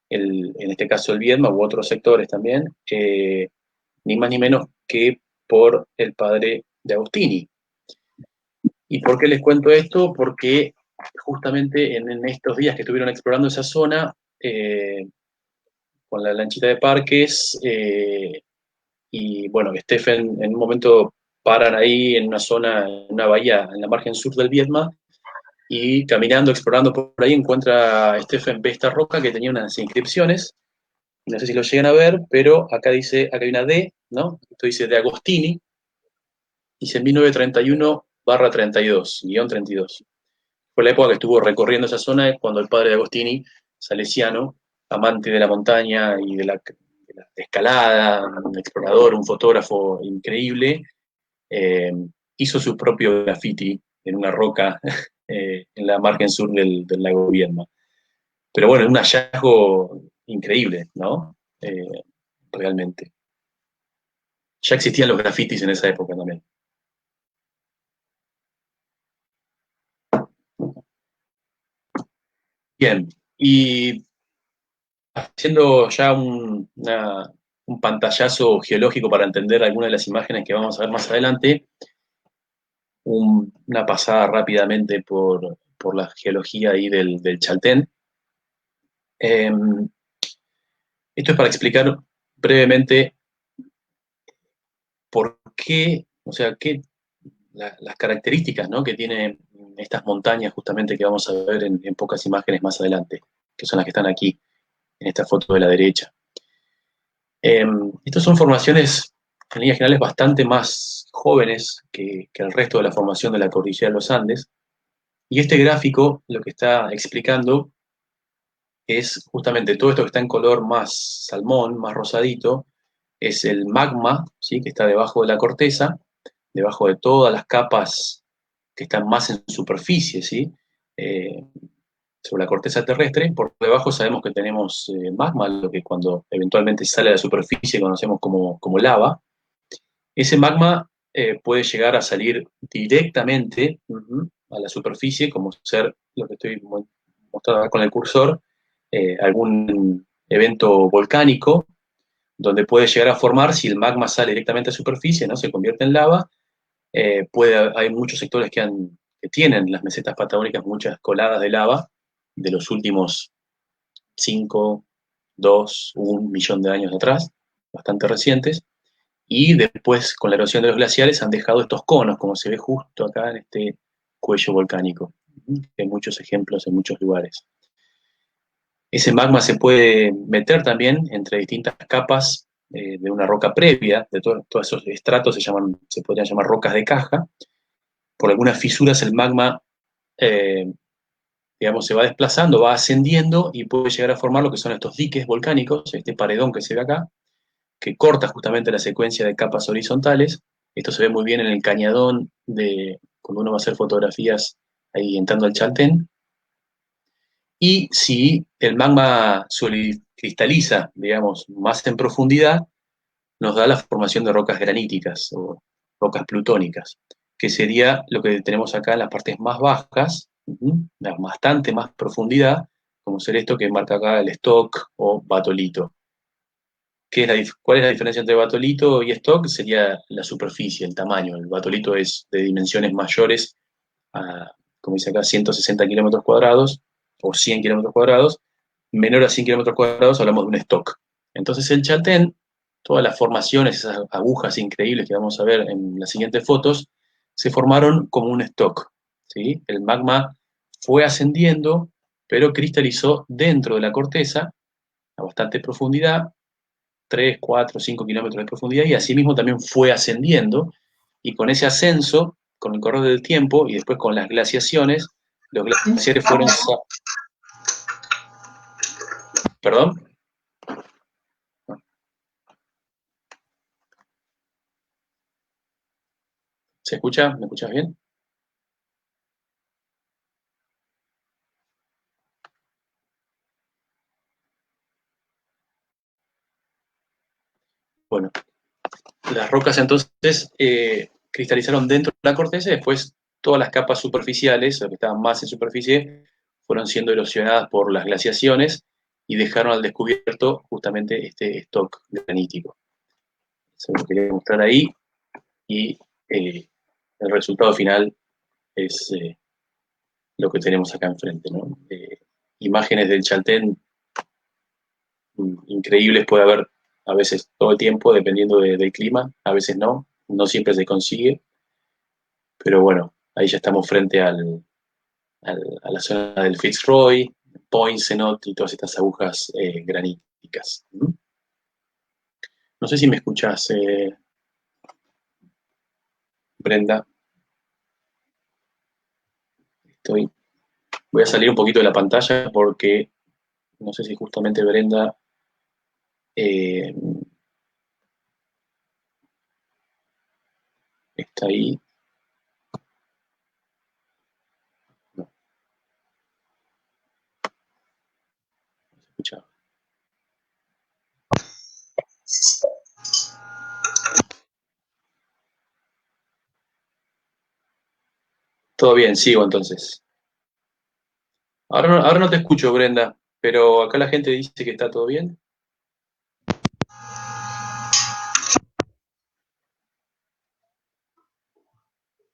en este caso el Viedma u otros sectores también, ni más ni menos que por el padre de Agostini. ¿Y por qué les cuento esto? Porque justamente en estos días que estuvieron explorando esa zona, con la lanchita de parques, y bueno, Stephen en un momento paran ahí en una zona, en una bahía en la margen sur del Viedma, y caminando, explorando por ahí, encuentra a Stephen, ve esta roca que tenía unas inscripciones, no sé si lo llegan a ver, pero acá dice, acá hay una D, ¿no? Esto dice de Agostini, dice 1931/32, guión 32. Fue la época que estuvo recorriendo esa zona, cuando el padre de Agostini, salesiano, amante de la montaña y de escalada, un explorador, un fotógrafo increíble, hizo su propio graffiti en una roca en la margen sur del lago Viedma. Pero bueno, un hallazgo increíble, ¿no? Realmente. Ya existían los grafitis en esa época también. Bien, y haciendo ya un pantallazo geológico para entender algunas de las imágenes que vamos a ver más adelante, una pasada rápidamente por la geología ahí del Chaltén. Esto es para explicar brevemente por qué, o sea, las características, ¿no?, que tienen estas montañas justamente que vamos a ver en pocas imágenes más adelante, que son las que están aquí, en esta foto de la derecha. Estas son formaciones, en líneas generales, bastante más jóvenes que el resto de la formación de la cordillera de los Andes, y este gráfico lo que está explicando es justamente todo esto que está en color más salmón, más rosadito, es el magma, ¿sí?, que está debajo de la corteza, debajo de todas las capas que están más en superficie, ¿sí? Sobre la corteza terrestre. Por debajo sabemos que tenemos magma, lo que cuando eventualmente sale a la superficie conocemos como lava. Ese magma puede llegar a salir directamente a la superficie, como ser lo que estoy mostrando acá con el cursor, algún evento volcánico, donde puede llegar a formar, si el magma sale directamente a superficie, ¿no?, se convierte en lava. Hay muchos sectores que tienen las mesetas patagónicas muchas coladas de lava de los últimos 5, 2, 1 millón de años atrás, bastante recientes, y después con la erosión de los glaciares han dejado estos conos, como se ve justo acá en este cuello volcánico. Hay muchos ejemplos en muchos lugares. Ese magma se puede meter también entre distintas capas de una roca previa, de todos esos estratos se podrían llamar rocas de caja. Por algunas fisuras el magma, digamos, se va desplazando, va ascendiendo y puede llegar a formar lo que son estos diques volcánicos, este paredón que se ve acá, que corta justamente la secuencia de capas horizontales. Esto se ve muy bien en el cañadón cuando uno va a hacer fotografías ahí entrando al Chaltén. Y si el magma cristaliza, digamos, más en profundidad, nos da la formación de rocas graníticas o rocas plutónicas, que sería lo que tenemos acá en las partes más bajas, bastante más profundidad, como ser esto que marca acá el stock o batolito. ¿Cuál es la diferencia entre batolito y stock? Sería la superficie, el tamaño. El batolito es de dimensiones mayores a, como dice acá, 160 kilómetros cuadrados o 100 kilómetros cuadrados. Menor a 100 kilómetros cuadrados hablamos de un stock. Entonces el Chaltén, todas las formaciones, esas agujas increíbles que vamos a ver en las siguientes fotos, se formaron como un stock, ¿sí? El magma fue ascendiendo, pero cristalizó dentro de la corteza a bastante profundidad, 3, 4, 5 kilómetros de profundidad, y asimismo también fue ascendiendo, y con ese ascenso, con el correr del tiempo, y después con las glaciaciones, los glaciares fueron... ¿Perdón? ¿Se escucha? ¿Me escuchas bien? Bueno, las rocas entonces cristalizaron dentro de la corteza y después todas las capas superficiales, o que estaban más en superficie, fueron siendo erosionadas por las glaciaciones y dejaron al descubierto justamente este stock granítico. Eso lo quería mostrar ahí, y el resultado final es lo que tenemos acá enfrente, ¿no? Imágenes del Chaltén increíbles puede haber a veces todo el tiempo, dependiendo del clima, a veces no siempre se consigue, pero bueno, ahí ya estamos frente a la zona del Fitzroy, Poinsett y todas estas agujas graníticas. No sé si me escuchas, Brenda. Voy a salir un poquito de la pantalla porque no sé si justamente Brenda Está ahí. No, no se escucha. Todo bien, sigo entonces. Ahora no te escucho, Brenda, pero acá la gente dice que está todo bien.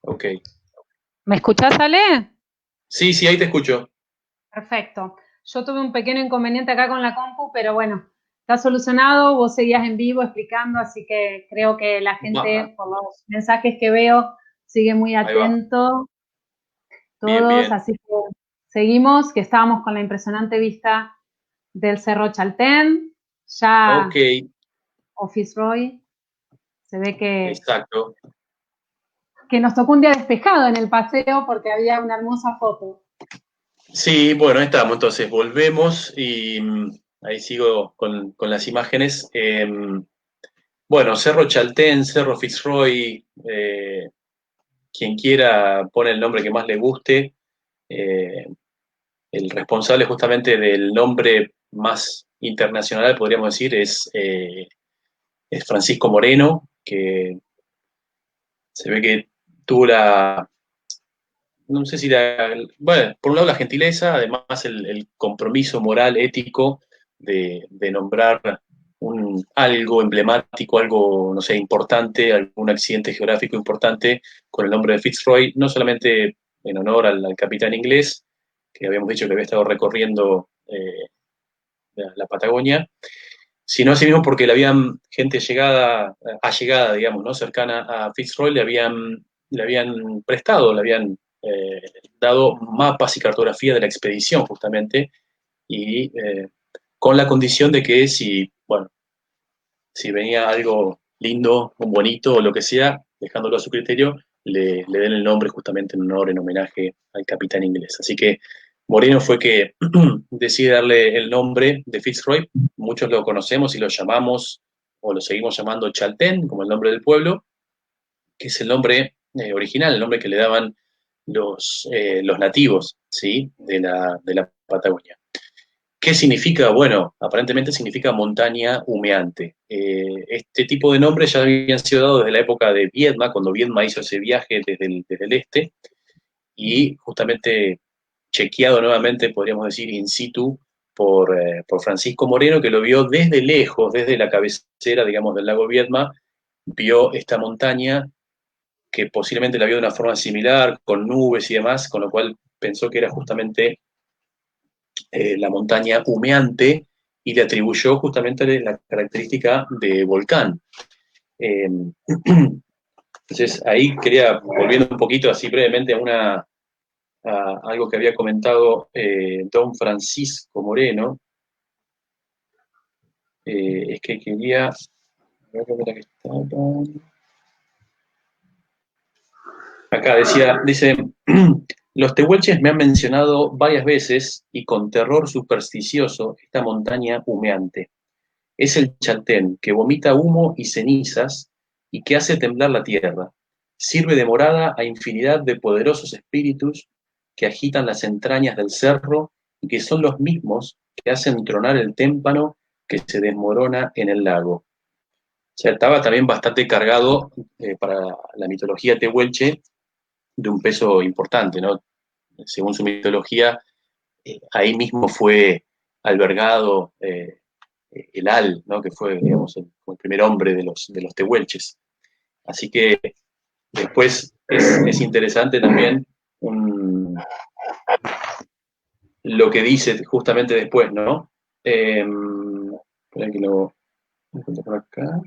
Ok. ¿Me escuchás, Ale? Sí, sí, ahí te escucho. Perfecto. Yo tuve un pequeño inconveniente acá con la compu, pero bueno, está solucionado. Vos seguías en vivo explicando, así que creo que la Va, gente, por los mensajes que veo, sigue muy ahí va. atento, Bien, todos. bien. Así que seguimos, que estábamos con la impresionante vista del Cerro Chaltén, Ok, ya o Fitzroy. Se ve exacto. que nos tocó un día despejado en el paseo porque había una hermosa foto. Sí, bueno, ahí estamos. Entonces, volvemos y ahí sigo con las imágenes. Bueno, Cerro Chaltén, Cerro Fitzroy, quien quiera pone el nombre que más le guste. Eh, el responsable justamente del nombre más internacional, podríamos decir, es Francisco Moreno, que se ve que tuvo no sé si bueno, por un lado la gentileza, además el compromiso moral, ético de nombrar algo emblemático, algo, no sé, importante, algún accidente geográfico importante con el nombre de Fitzroy, no solamente en honor al capitán inglés, que habíamos dicho que había estado recorriendo la Patagonia, sino asimismo porque le habían gente allegada, digamos, ¿no? Cercana a Fitzroy, le habían prestado, le habían dado mapas y cartografía de la expedición justamente, y con la condición de que bueno, si venía algo lindo, un bonito o lo que sea, dejándolo a su criterio, le den el nombre justamente en honor, en homenaje al capitán inglés. Así que Moreno fue que decide darle el nombre de Fitzroy. Muchos lo conocemos y lo llamamos o lo seguimos llamando Chaltén, como el nombre del pueblo, que es el nombre original, el nombre que le daban los nativos, ¿sí? de la Patagonia. ¿Qué significa? Bueno, aparentemente significa montaña humeante. Este tipo de nombres ya habían sido dados desde la época de Viedma, cuando Viedma hizo ese viaje desde el este, y justamente chequeado nuevamente, podríamos decir, in situ, por Francisco Moreno, que lo vio desde lejos, desde la cabecera, digamos, del lago Viedma, vio esta montaña que posiblemente la vio de una forma similar, con nubes y demás, con lo cual pensó que era justamente la montaña humeante y le atribuyó justamente la característica de volcán. Eh, entonces ahí quería, volviendo un poquito así brevemente a algo que había comentado don Francisco Moreno, es que quería... Acá dice, los tehuelches me han mencionado varias veces y con terror supersticioso esta montaña humeante. Es el Chaltén, que vomita humo y cenizas y que hace temblar la tierra. Sirve de morada a infinidad de poderosos espíritus que agitan las entrañas del cerro y que son los mismos que hacen tronar el témpano que se desmorona en el lago. O sea, estaba también bastante cargado para la mitología tehuelche de un peso importante, ¿no? Según su mitología, ahí mismo fue albergado el Al, ¿no? Que fue, digamos, el primer hombre de los tehuelches. Así que después es interesante también lo que dice justamente después, ¿no? Espera que lo encuentro por acá.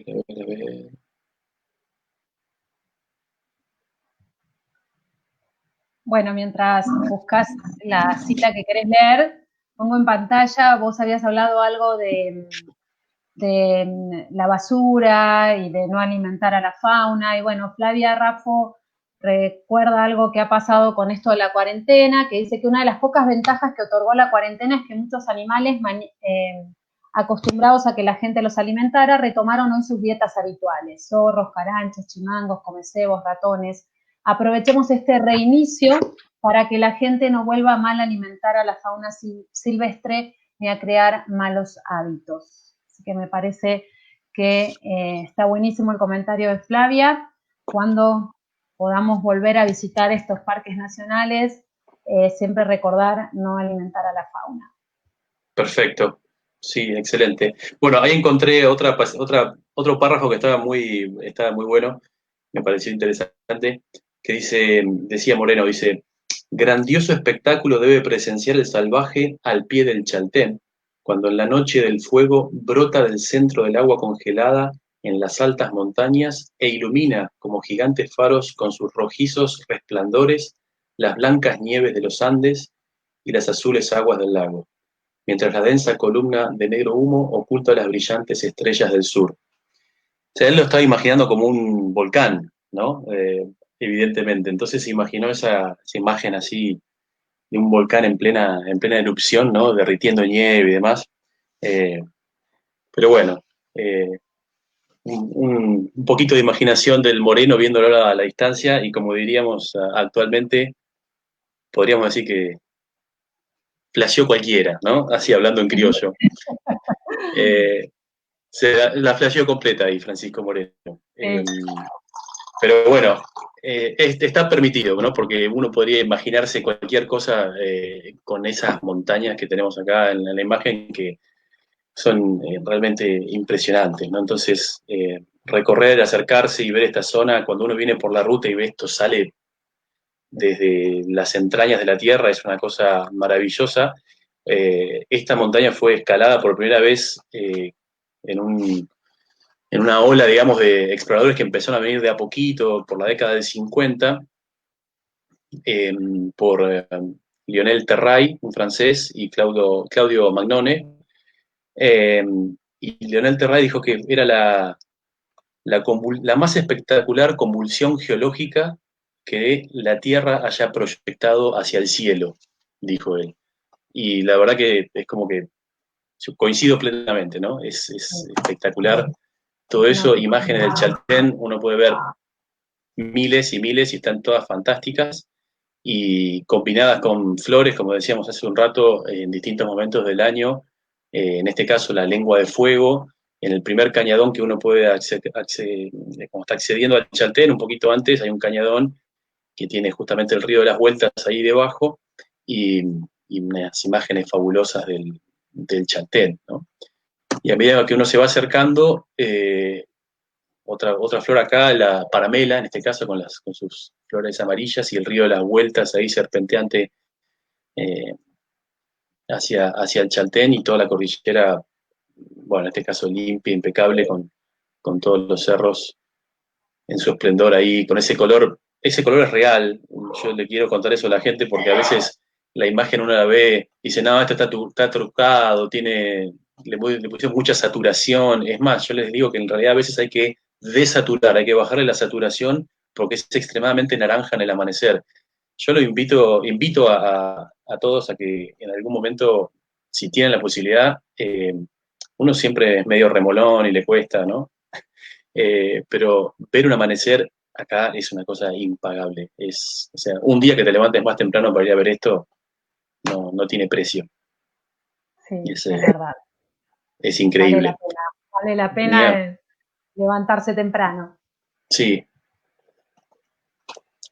A ver. Bueno, mientras buscas la cita que querés leer, pongo en pantalla, vos habías hablado algo de la basura y de no alimentar a la fauna. Y bueno, Flavia Raffo recuerda algo que ha pasado con esto de la cuarentena, que dice que una de las pocas ventajas que otorgó la cuarentena es que muchos animales acostumbrados a que la gente los alimentara retomaron hoy sus dietas habituales, zorros, caranchos, chimangos, comecebos, ratones. Aprovechemos este reinicio para que la gente no vuelva a mal alimentar a la fauna silvestre ni a crear malos hábitos. Así que me parece que está buenísimo el comentario de Flavia. Cuando podamos volver a visitar estos parques nacionales, siempre recordar no alimentar a la fauna. Perfecto, sí, excelente. Bueno, ahí encontré otro párrafo que estaba muy bueno, me pareció interesante, que decía Moreno, dice, grandioso espectáculo debe presenciar el salvaje al pie del Chaltén, cuando en la noche del fuego brota del centro del agua congelada en las altas montañas e ilumina como gigantes faros con sus rojizos resplandores las blancas nieves de los Andes y las azules aguas del lago, mientras la densa columna de negro humo oculta las brillantes estrellas del sur. O sea, él lo estaba imaginando como un volcán, ¿no? Evidentemente. Entonces se imaginó esa imagen así de un volcán en plena erupción, ¿no? Derritiendo nieve y demás. Pero bueno, un poquito de imaginación del Moreno viéndolo a la distancia y como diríamos actualmente, podríamos decir que flasheó cualquiera, ¿no? Así hablando en criollo. Se la flasheó completa ahí, Francisco Moreno. Pero bueno, está permitido, ¿no? Porque uno podría imaginarse cualquier cosa con esas montañas que tenemos acá en la imagen que son realmente impresionantes, ¿no? Entonces, recorrer, acercarse y ver esta zona, cuando uno viene por la ruta y ve esto sale desde las entrañas de la tierra, es una cosa maravillosa. Esta montaña fue escalada por primera vez en una ola, digamos, de exploradores que empezaron a venir de a poquito por la década del 50, por Lionel Terray, un francés, y Claudio Magnone. Y Lionel Terray dijo que era la más espectacular convulsión geológica que la Tierra haya proyectado hacia el cielo, dijo él. Y la verdad que es como que coincido plenamente, ¿no? Es espectacular todo eso, imágenes del Chaltén, uno puede ver miles y miles y están todas fantásticas y combinadas con flores, como decíamos hace un rato, en distintos momentos del año, en este caso la lengua de fuego, en el primer cañadón que uno puede como está accediendo al Chaltén, un poquito antes hay un cañadón que tiene justamente el río de las Vueltas ahí debajo y unas imágenes fabulosas del Chaltén, ¿no? Y a medida que uno se va acercando, otra flor acá, la paramela, en este caso con sus flores amarillas y el río de las Vueltas ahí serpenteante eh, hacia el Chaltén y toda la cordillera, bueno, en este caso limpia, impecable, con todos los cerros en su esplendor ahí, con ese color es real. Yo le quiero contar eso a la gente porque a veces la imagen uno la ve y dice, no, esto está trucado, le pusieron mucha saturación. Es más, yo les digo que en realidad a veces hay que desaturar, hay que bajarle la saturación porque es extremadamente naranja en el amanecer. Yo invito a todos a que en algún momento, si tienen la posibilidad, uno siempre es medio remolón y le cuesta, ¿no? Pero ver un amanecer acá es una cosa impagable. O sea, un día que te levantes más temprano para ir a ver esto, no tiene precio. Sí, es verdad. Es increíble. Vale la pena levantarse temprano. Sí.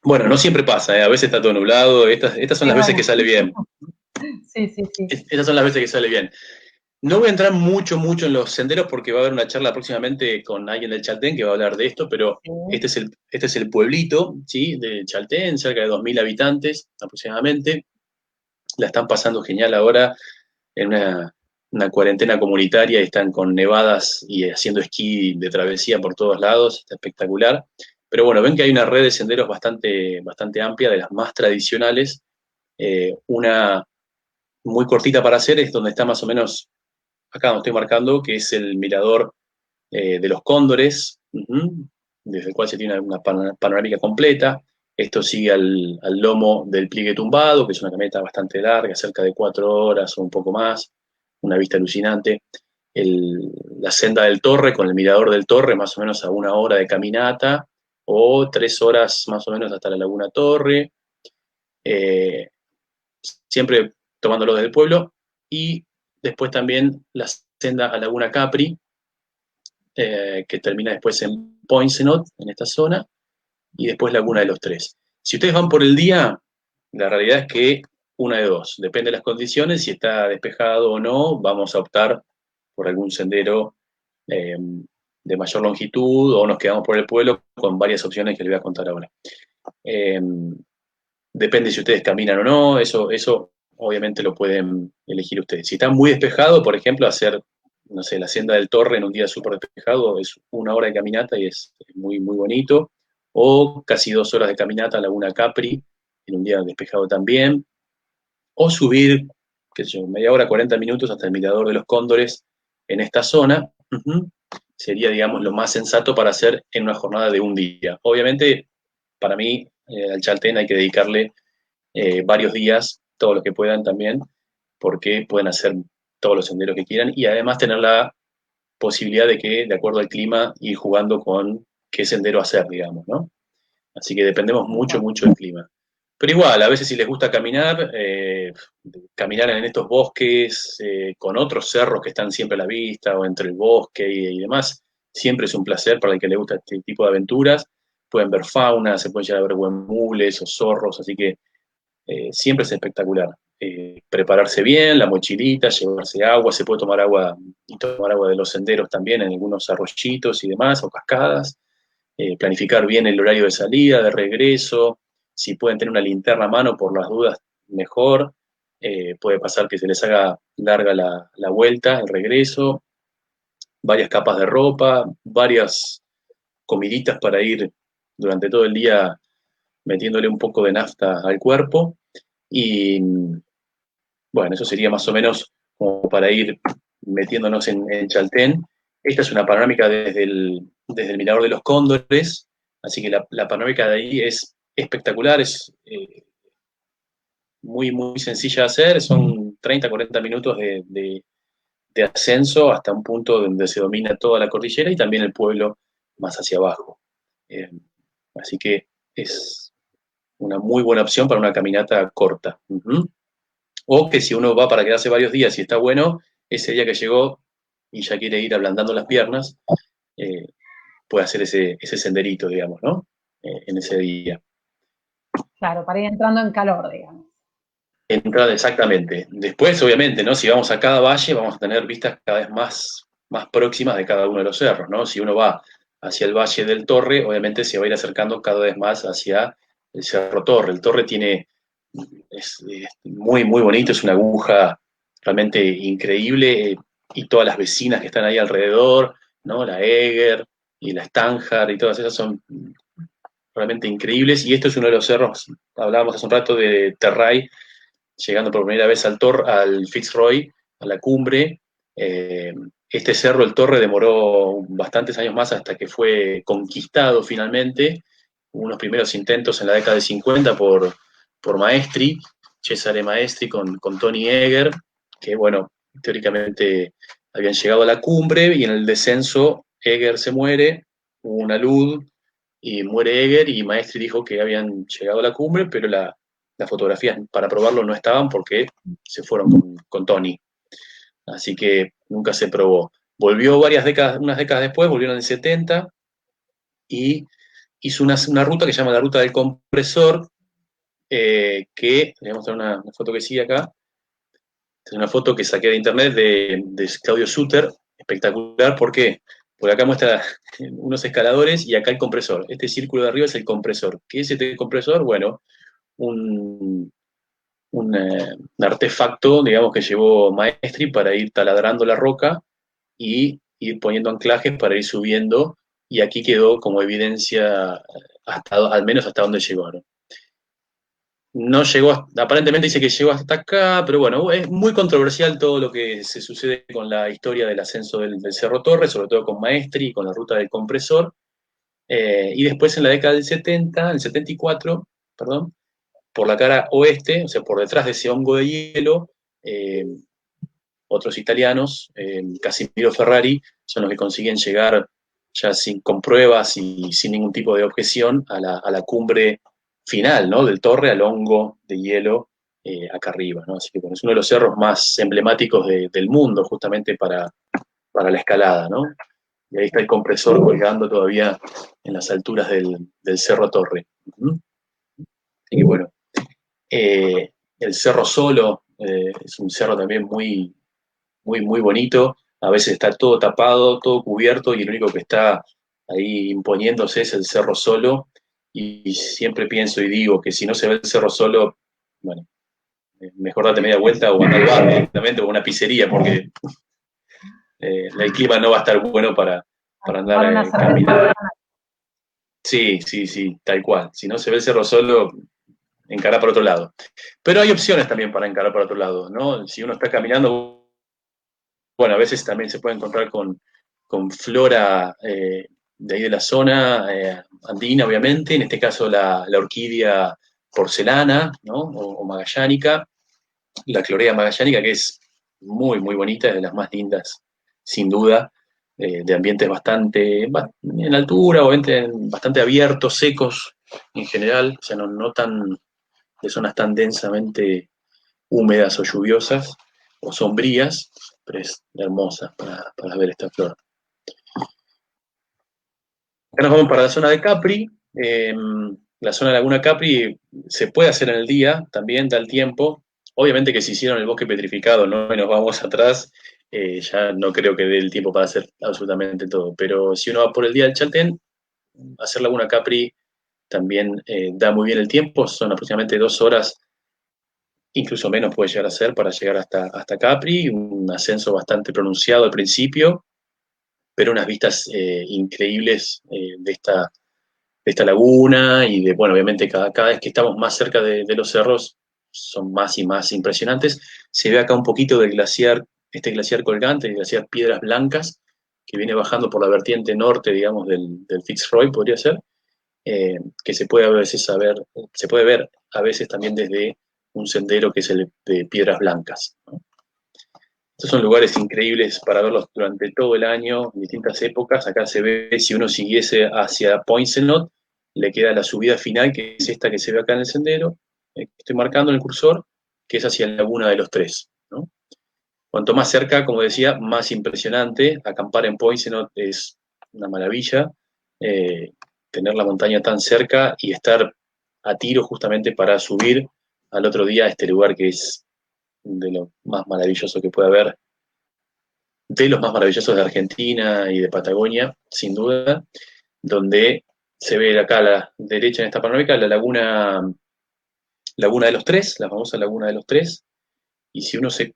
Bueno, no siempre pasa, a veces está todo nublado, estas son las veces que sale bien. Sí. Estas son las veces que sale bien. No voy a entrar mucho en los senderos porque va a haber una charla próximamente con alguien del Chaltén que va a hablar de esto, pero sí. Este es el pueblito, ¿sí? De Chaltén, cerca de 2.000 habitantes aproximadamente. La están pasando genial ahora en una cuarentena comunitaria y están con nevadas y haciendo esquí de travesía por todos lados, está espectacular. Pero bueno, ven que hay una red de senderos bastante amplia, de las más tradicionales. Una muy cortita para hacer es donde está más o menos, acá donde estoy marcando, que es el mirador de los Cóndores, desde el cual se tiene una panorámica completa. Esto sigue al lomo del Pliegue Tumbado, que es una caminata bastante larga, cerca de 4 horas o un poco más, una vista alucinante. La senda del Torre con el mirador del Torre, más o menos a 1 hora de caminata, o 3 horas más o menos hasta la Laguna Torre, siempre tomándolo desde el pueblo, y después también la senda a Laguna Capri, que termina después en Poinsenot, en esta zona, y después Laguna de los Tres. Si ustedes van por el día, la realidad es que una de dos, depende de las condiciones, si está despejado o no, vamos a optar por algún sendero de mayor longitud o nos quedamos por el pueblo con varias opciones que les voy a contar ahora. Depende si ustedes caminan o no, eso obviamente lo pueden elegir ustedes. Si está muy despejado, por ejemplo, hacer, no sé, la Senda del Torre en un día súper despejado es 1 hora de caminata y es muy, muy bonito. O casi 2 horas de caminata a Laguna Capri en un día despejado también. O subir, qué sé yo, media hora, 40 minutos hasta el Mirador de los Cóndores en esta zona. Sería, digamos, lo más sensato para hacer en una jornada de un día. Obviamente, para mí, al Chaltén hay que dedicarle varios días, todo lo que puedan también, porque pueden hacer todos los senderos que quieran y además tener la posibilidad de que, de acuerdo al clima, ir jugando con qué sendero hacer, digamos, ¿no? Así que dependemos mucho, mucho del clima. Pero igual, a veces si les gusta caminar, caminar en estos bosques con otros cerros que están siempre a la vista o entre el bosque y demás, siempre es un placer para el que le gusta este tipo de aventuras. Pueden ver fauna, se pueden llegar a ver huemules o zorros, así que siempre es espectacular. Prepararse bien, la mochilita, llevarse agua, se puede tomar agua y tomar agua de los senderos también en algunos arroyitos y demás, o cascadas. Planificar bien el horario de salida, de regreso, si pueden tener una linterna a mano por las dudas, mejor. Puede pasar que se les haga larga la vuelta, el regreso, varias capas de ropa, varias comiditas para ir durante todo el día metiéndole un poco de nafta al cuerpo. Y bueno, eso sería más o menos como para ir metiéndonos en Chaltén. Esta es una panorámica desde el Mirador de los Cóndores, así que la panorámica de ahí es espectacular, es muy, muy sencilla de hacer, son 30, 40 minutos de ascenso hasta un punto donde se domina toda la cordillera y también el pueblo más hacia abajo. Así que es una muy buena opción para una caminata corta. O que si uno va para quedarse varios días y está bueno, ese día que llegó y ya quiere ir ablandando las piernas, puede hacer ese senderito, digamos, ¿no? En ese día. Claro, para ir entrando en calor, digamos. Entrada exactamente. Después, obviamente, ¿no? Si vamos a cada valle, vamos a tener vistas cada vez más próximas de cada uno de los cerros, ¿no? Si uno va hacia el Valle del Torre, obviamente se va a ir acercando cada vez más hacia el Cerro Torre. El Torre es muy, muy bonito, es una aguja realmente increíble, y todas las vecinas que están ahí alrededor, ¿no? La Eger y la Stanjar y todas esas son realmente increíbles, y esto es uno de los cerros, hablábamos hace un rato de Terray, llegando por primera vez al Fitzroy, a la cumbre. Este cerro, el Torre, demoró bastantes años más hasta que fue conquistado finalmente. Hubo unos primeros intentos en la década de 50 por Maestri, Cesare Maestri con Tony Eger, que bueno, teóricamente habían llegado a la cumbre y en el descenso Eger se muere, hubo una luz y muere Eger y Maestri dijo que habían llegado a la cumbre, pero las fotografías para probarlo no estaban porque se fueron con Tony. Así que nunca se probó. Volvió unas décadas después, volvieron en el 70 y hizo una ruta que se llama la ruta del compresor, que, les voy a mostrar una foto que sigue acá. Es una foto que saqué de internet de Claudio Suter, espectacular. ¿Por qué? Porque acá muestra unos escaladores y acá el compresor. Este círculo de arriba es el compresor. ¿Qué es este compresor? Bueno, un artefacto, digamos, que llevó Maestri para ir taladrando la roca y ir poniendo anclajes para ir subiendo, y aquí quedó como evidencia al menos hasta donde llegó, ¿no? No llegó, aparentemente dice que llegó hasta acá, pero bueno, es muy controversial todo lo que se sucede con la historia del ascenso del Cerro Torre, sobre todo con Maestri y con la ruta del compresor. Y después en la década del 70, el 74, perdón, por la cara oeste, o sea, por detrás de ese hongo de hielo, otros italianos, Casimiro Ferrari, son los que consiguen llegar ya con pruebas y sin ningún tipo de objeción a la cumbre final, ¿no? Del Torre al hongo de hielo acá arriba, ¿no? Así que bueno, es uno de los cerros más emblemáticos del mundo justamente para la escalada, ¿no? Y ahí está el compresor colgando todavía en las alturas del Cerro Torre. Así que bueno, el Cerro Solo es un cerro también muy, muy, muy bonito. A veces está todo tapado, todo cubierto, y el único que está ahí imponiéndose es el Cerro Solo. Y siempre pienso y digo que si no se ve el Cerro Solo, bueno, mejor date media vuelta o anda al bar directamente o a una pizzería, porque el clima no va a estar bueno para andar caminando. Sí, sí, sí, tal cual. Si no se ve el Cerro Solo, encarar para otro lado. Pero hay opciones también para encarar para otro lado, ¿no? Si uno está caminando, bueno, a veces también se puede encontrar con flora de ahí de la zona andina, obviamente, en este caso la orquídea porcelana, ¿no? O magallánica, la clorea magallánica, que es muy, muy bonita, es de las más lindas, sin duda, de ambientes bastante en altura, obviamente bastante abiertos, secos en general, o sea, no tan de zonas tan densamente húmedas o lluviosas o sombrías, pero es hermosa para ver esta flor. Acá nos vamos para la zona de Capri. La zona de Laguna Capri se puede hacer en el día, también da el tiempo. Obviamente que si hicieron el bosque petrificado, ¿no? Y nos vamos atrás, ya no creo que dé el tiempo para hacer absolutamente todo. Pero si uno va por el día del Chaltén, hacer Laguna Capri también da muy bien el tiempo. Son aproximadamente 2 horas, incluso menos puede llegar a ser para llegar hasta Capri, un ascenso bastante pronunciado al principio, pero unas vistas increíbles de esta laguna y de, bueno, obviamente cada vez que estamos más cerca de los cerros son más y más impresionantes. Se ve acá un poquito del glaciar, este glaciar colgante, el glaciar Piedras Blancas, que viene bajando por la vertiente norte, digamos, del Fitzroy, podría ser, que se puede a veces se puede ver a veces también desde un sendero que es el de Piedras Blancas, ¿no? Estos son lugares increíbles para verlos durante todo el año, en distintas épocas. Acá se ve, si uno siguiese hacia Poinsenot, le queda la subida final, que es esta que se ve acá en el sendero, que estoy marcando en el cursor, que es hacia la Laguna de los Tres, ¿no? Cuanto más cerca, como decía, más impresionante. Acampar en Poinsenot es una maravilla. Eh, Tener la montaña tan cerca y estar a tiro justamente para subir al otro día a este lugar que es de lo más maravilloso que puede haber, de los más maravillosos de Argentina y de Patagonia, sin duda, donde se ve acá a la derecha en esta panorámica la Laguna de los Tres, la famosa Laguna de los Tres, y si uno se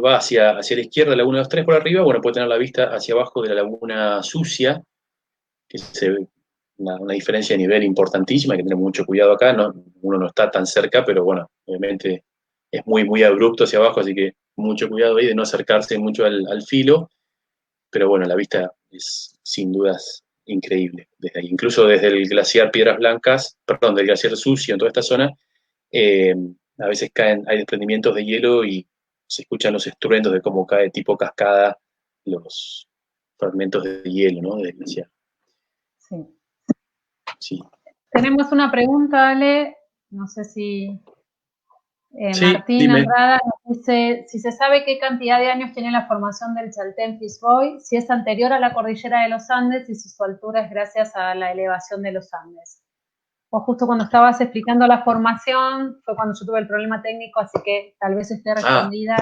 va hacia la izquierda de la Laguna de los Tres por arriba, bueno, puede tener la vista hacia abajo de la Laguna Sucia, que se ve una diferencia de nivel importantísima, hay que tener mucho cuidado acá, ¿no? Uno no está tan cerca, pero bueno, obviamente es muy, muy abrupto hacia abajo, así que mucho cuidado ahí de no acercarse mucho al filo, pero bueno, la vista es sin dudas increíble desde ahí. Incluso desde el glaciar Piedras Blancas, perdón, del glaciar Sucio en toda esta zona, eh, a veces hay desprendimientos de hielo y se escuchan los estruendos de cómo cae tipo cascada los fragmentos de hielo, ¿no? Del glaciar. Sí. Sí. Tenemos una pregunta, Ale, no sé si Sí, Martín dime. Andrada nos dice si se sabe qué cantidad de años tiene la formación del Chaltén Fitzroy, si es anterior a la cordillera de los Andes y si su altura es gracias a la elevación de los Andes. O justo cuando estabas explicando la formación fue cuando yo tuve el problema técnico, así que tal vez esté respondida.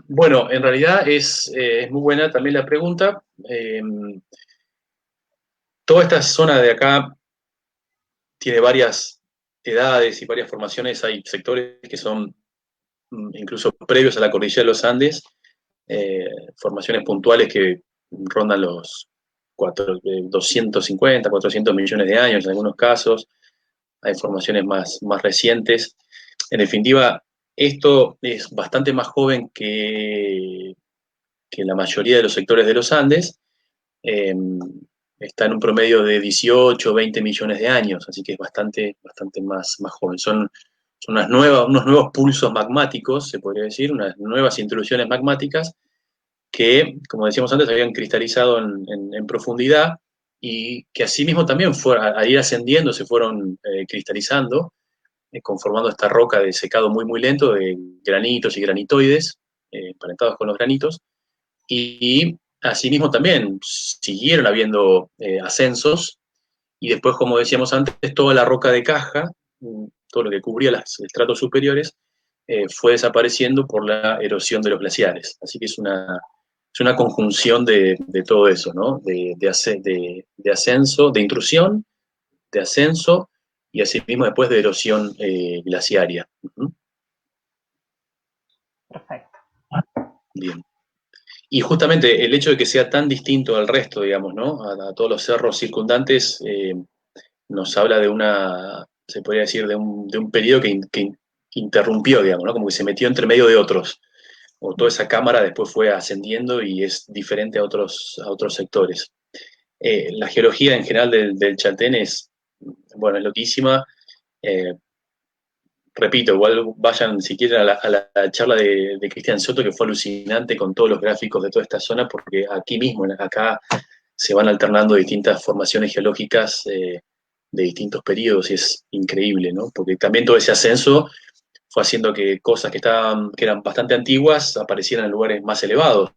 Bueno, en realidad es muy buena también la pregunta. Toda esta zona de acá tiene varias edades y varias formaciones. Hay sectores que son incluso previos a la cordillera de los Andes, formaciones puntuales que rondan los 250, 400 millones de años en algunos casos. Hay formaciones más recientes. En definitiva, esto es bastante más joven que la mayoría de los sectores de los Andes, está en un promedio de 18 o 20 millones de años, así que es bastante más joven. Son unos nuevos pulsos magmáticos, se podría decir, unas nuevas intrusiones magmáticas que, como decíamos antes, habían cristalizado en profundidad y que asimismo también al ir ascendiendo se fueron cristalizando, conformando esta roca de secado muy, muy lento de granitos y granitoides, emparentados con los granitos, y asimismo también siguieron habiendo ascensos, y después, como decíamos antes, toda la roca de caja, todo lo que cubría los estratos superiores, fue desapareciendo por la erosión de los glaciares. Así que es una conjunción de todo eso, ¿no? De ascenso, de intrusión, de ascenso, y asimismo después de erosión glaciaria. Perfecto. Bien. Y justamente el hecho de que sea tan distinto al resto, digamos, ¿no? A todos los cerros circundantes, nos habla se podría decir, de un periodo que interrumpió, digamos, ¿no? Como que se metió entre medio de otros. O toda esa cámara después fue ascendiendo y es diferente a otros sectores. La geología en general del Chaltén es loquísima. Eh, Repito, igual vayan si quieren a la charla de Cristian Soto, que fue alucinante con todos los gráficos de toda esta zona, porque aquí mismo, acá, se van alternando distintas formaciones geológicas de distintos periodos y es increíble, ¿no? Porque también todo ese ascenso fue haciendo que cosas que eran bastante antiguas aparecieran en lugares más elevados.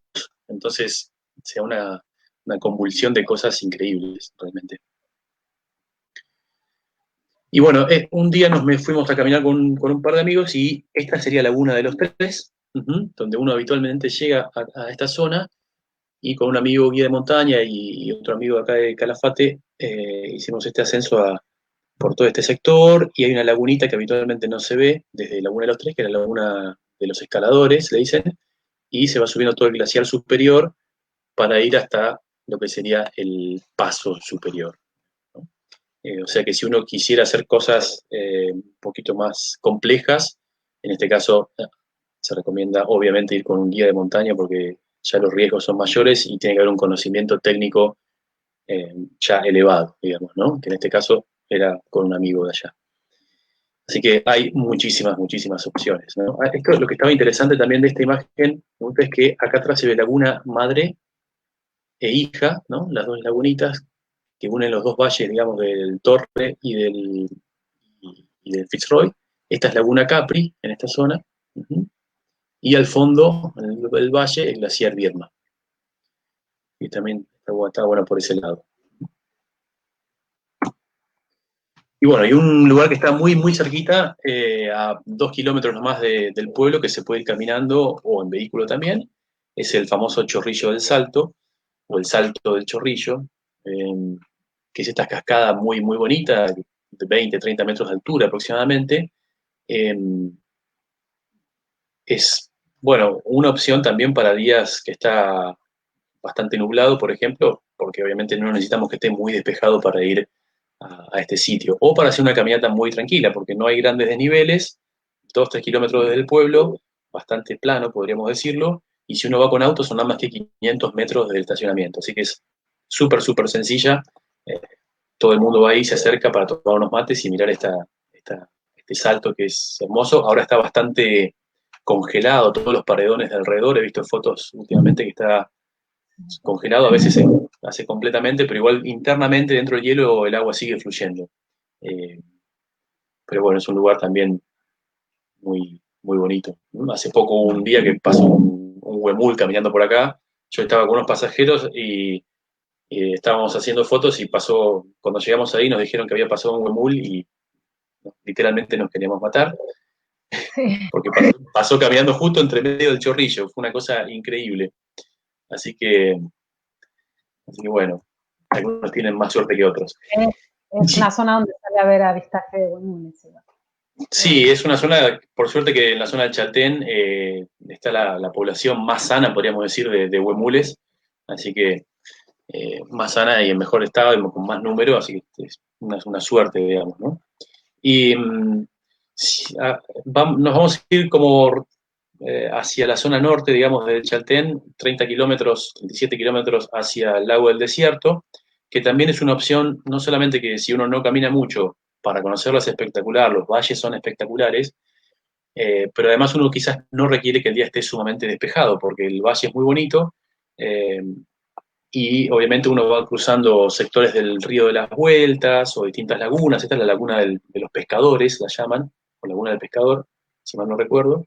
Entonces, sea una convulsión de cosas increíbles, realmente. Y bueno, un día fuimos a caminar con un par de amigos y esta sería la Laguna de los Tres, donde uno habitualmente llega a esta zona, y con un amigo guía de montaña y otro amigo acá de Calafate hicimos este ascenso por todo este sector, y hay una lagunita que habitualmente no se ve desde Laguna de los Tres, que es la Laguna de los Escaladores, le dicen, y se va subiendo todo el glaciar superior para ir hasta lo que sería el paso superior. O sea que si uno quisiera hacer cosas un poquito más complejas, en este caso se recomienda obviamente ir con un guía de montaña porque ya los riesgos son mayores y tiene que haber un conocimiento técnico ya elevado, digamos, ¿no? Que en este caso era con un amigo de allá. Así que hay muchísimas opciones, ¿no? Esto, lo que estaba interesante también de esta imagen es que acá atrás se ve laguna madre e hija, ¿no? Las dos lagunitas que unen los dos valles, digamos, del Torre y del Fitzroy. Esta es Laguna Capri, en esta zona. Y al fondo, en el valle, el glaciar Viedma. Y también está bueno por ese lado. Y bueno, hay un lugar que está muy, muy cerquita, a 2 kilómetros nomás del pueblo, que se puede ir caminando o en vehículo también. Es el famoso Chorrillo del Salto, o el Salto del Chorrillo, que es esta cascada muy, muy bonita, de 20, 30 metros de altura aproximadamente. Es, bueno, una opción también para días que está bastante nublado, por ejemplo, porque obviamente no necesitamos que esté muy despejado para ir a este sitio. O para hacer una caminata muy tranquila, porque no hay grandes desniveles, 2-3 kilómetros desde el pueblo, bastante plano, podríamos decirlo, y si uno va con auto son nada más que 500 metros del estacionamiento. Así que es súper, súper sencilla. Todo el mundo va ahí, se acerca para tomar unos mates y mirar este salto que es hermoso. Ahora está bastante congelado, todos los paredones de alrededor. He visto fotos últimamente que está congelado, a veces se hace completamente, pero igual internamente dentro del hielo el agua sigue fluyendo. Pero bueno, es un lugar también muy, muy bonito. Hace poco hubo un día que pasó un huemul caminando por acá. Yo estaba con unos pasajeros y estábamos haciendo fotos y cuando llegamos ahí nos dijeron que había pasado un huemul y literalmente nos queríamos matar. Sí. Porque pasó caminando justo entre medio del chorrillo. Fue una cosa increíble. Así que bueno, algunos tienen más suerte que otros. Es una zona donde sale a ver avistaje de huemules. Sí, es una zona, por suerte que en la zona del Chaltén está la población más sana, podríamos decir, de huemules, así que más sana y en mejor estado y con más número, así que es una suerte, digamos, ¿no? Y nos vamos a ir como hacia la zona norte, digamos, de Chaltén, 30 kilómetros, 37 kilómetros hacia el lago del desierto, que también es una opción, no solamente que si uno no camina mucho, para conocerlo es espectacular, los valles son espectaculares, pero además uno quizás no requiere que el día esté sumamente despejado, porque el valle es muy bonito, eh, y obviamente uno va cruzando sectores del río de las Vueltas o distintas lagunas. Esta es la laguna de los pescadores, la llaman, o laguna del pescador, si mal no recuerdo,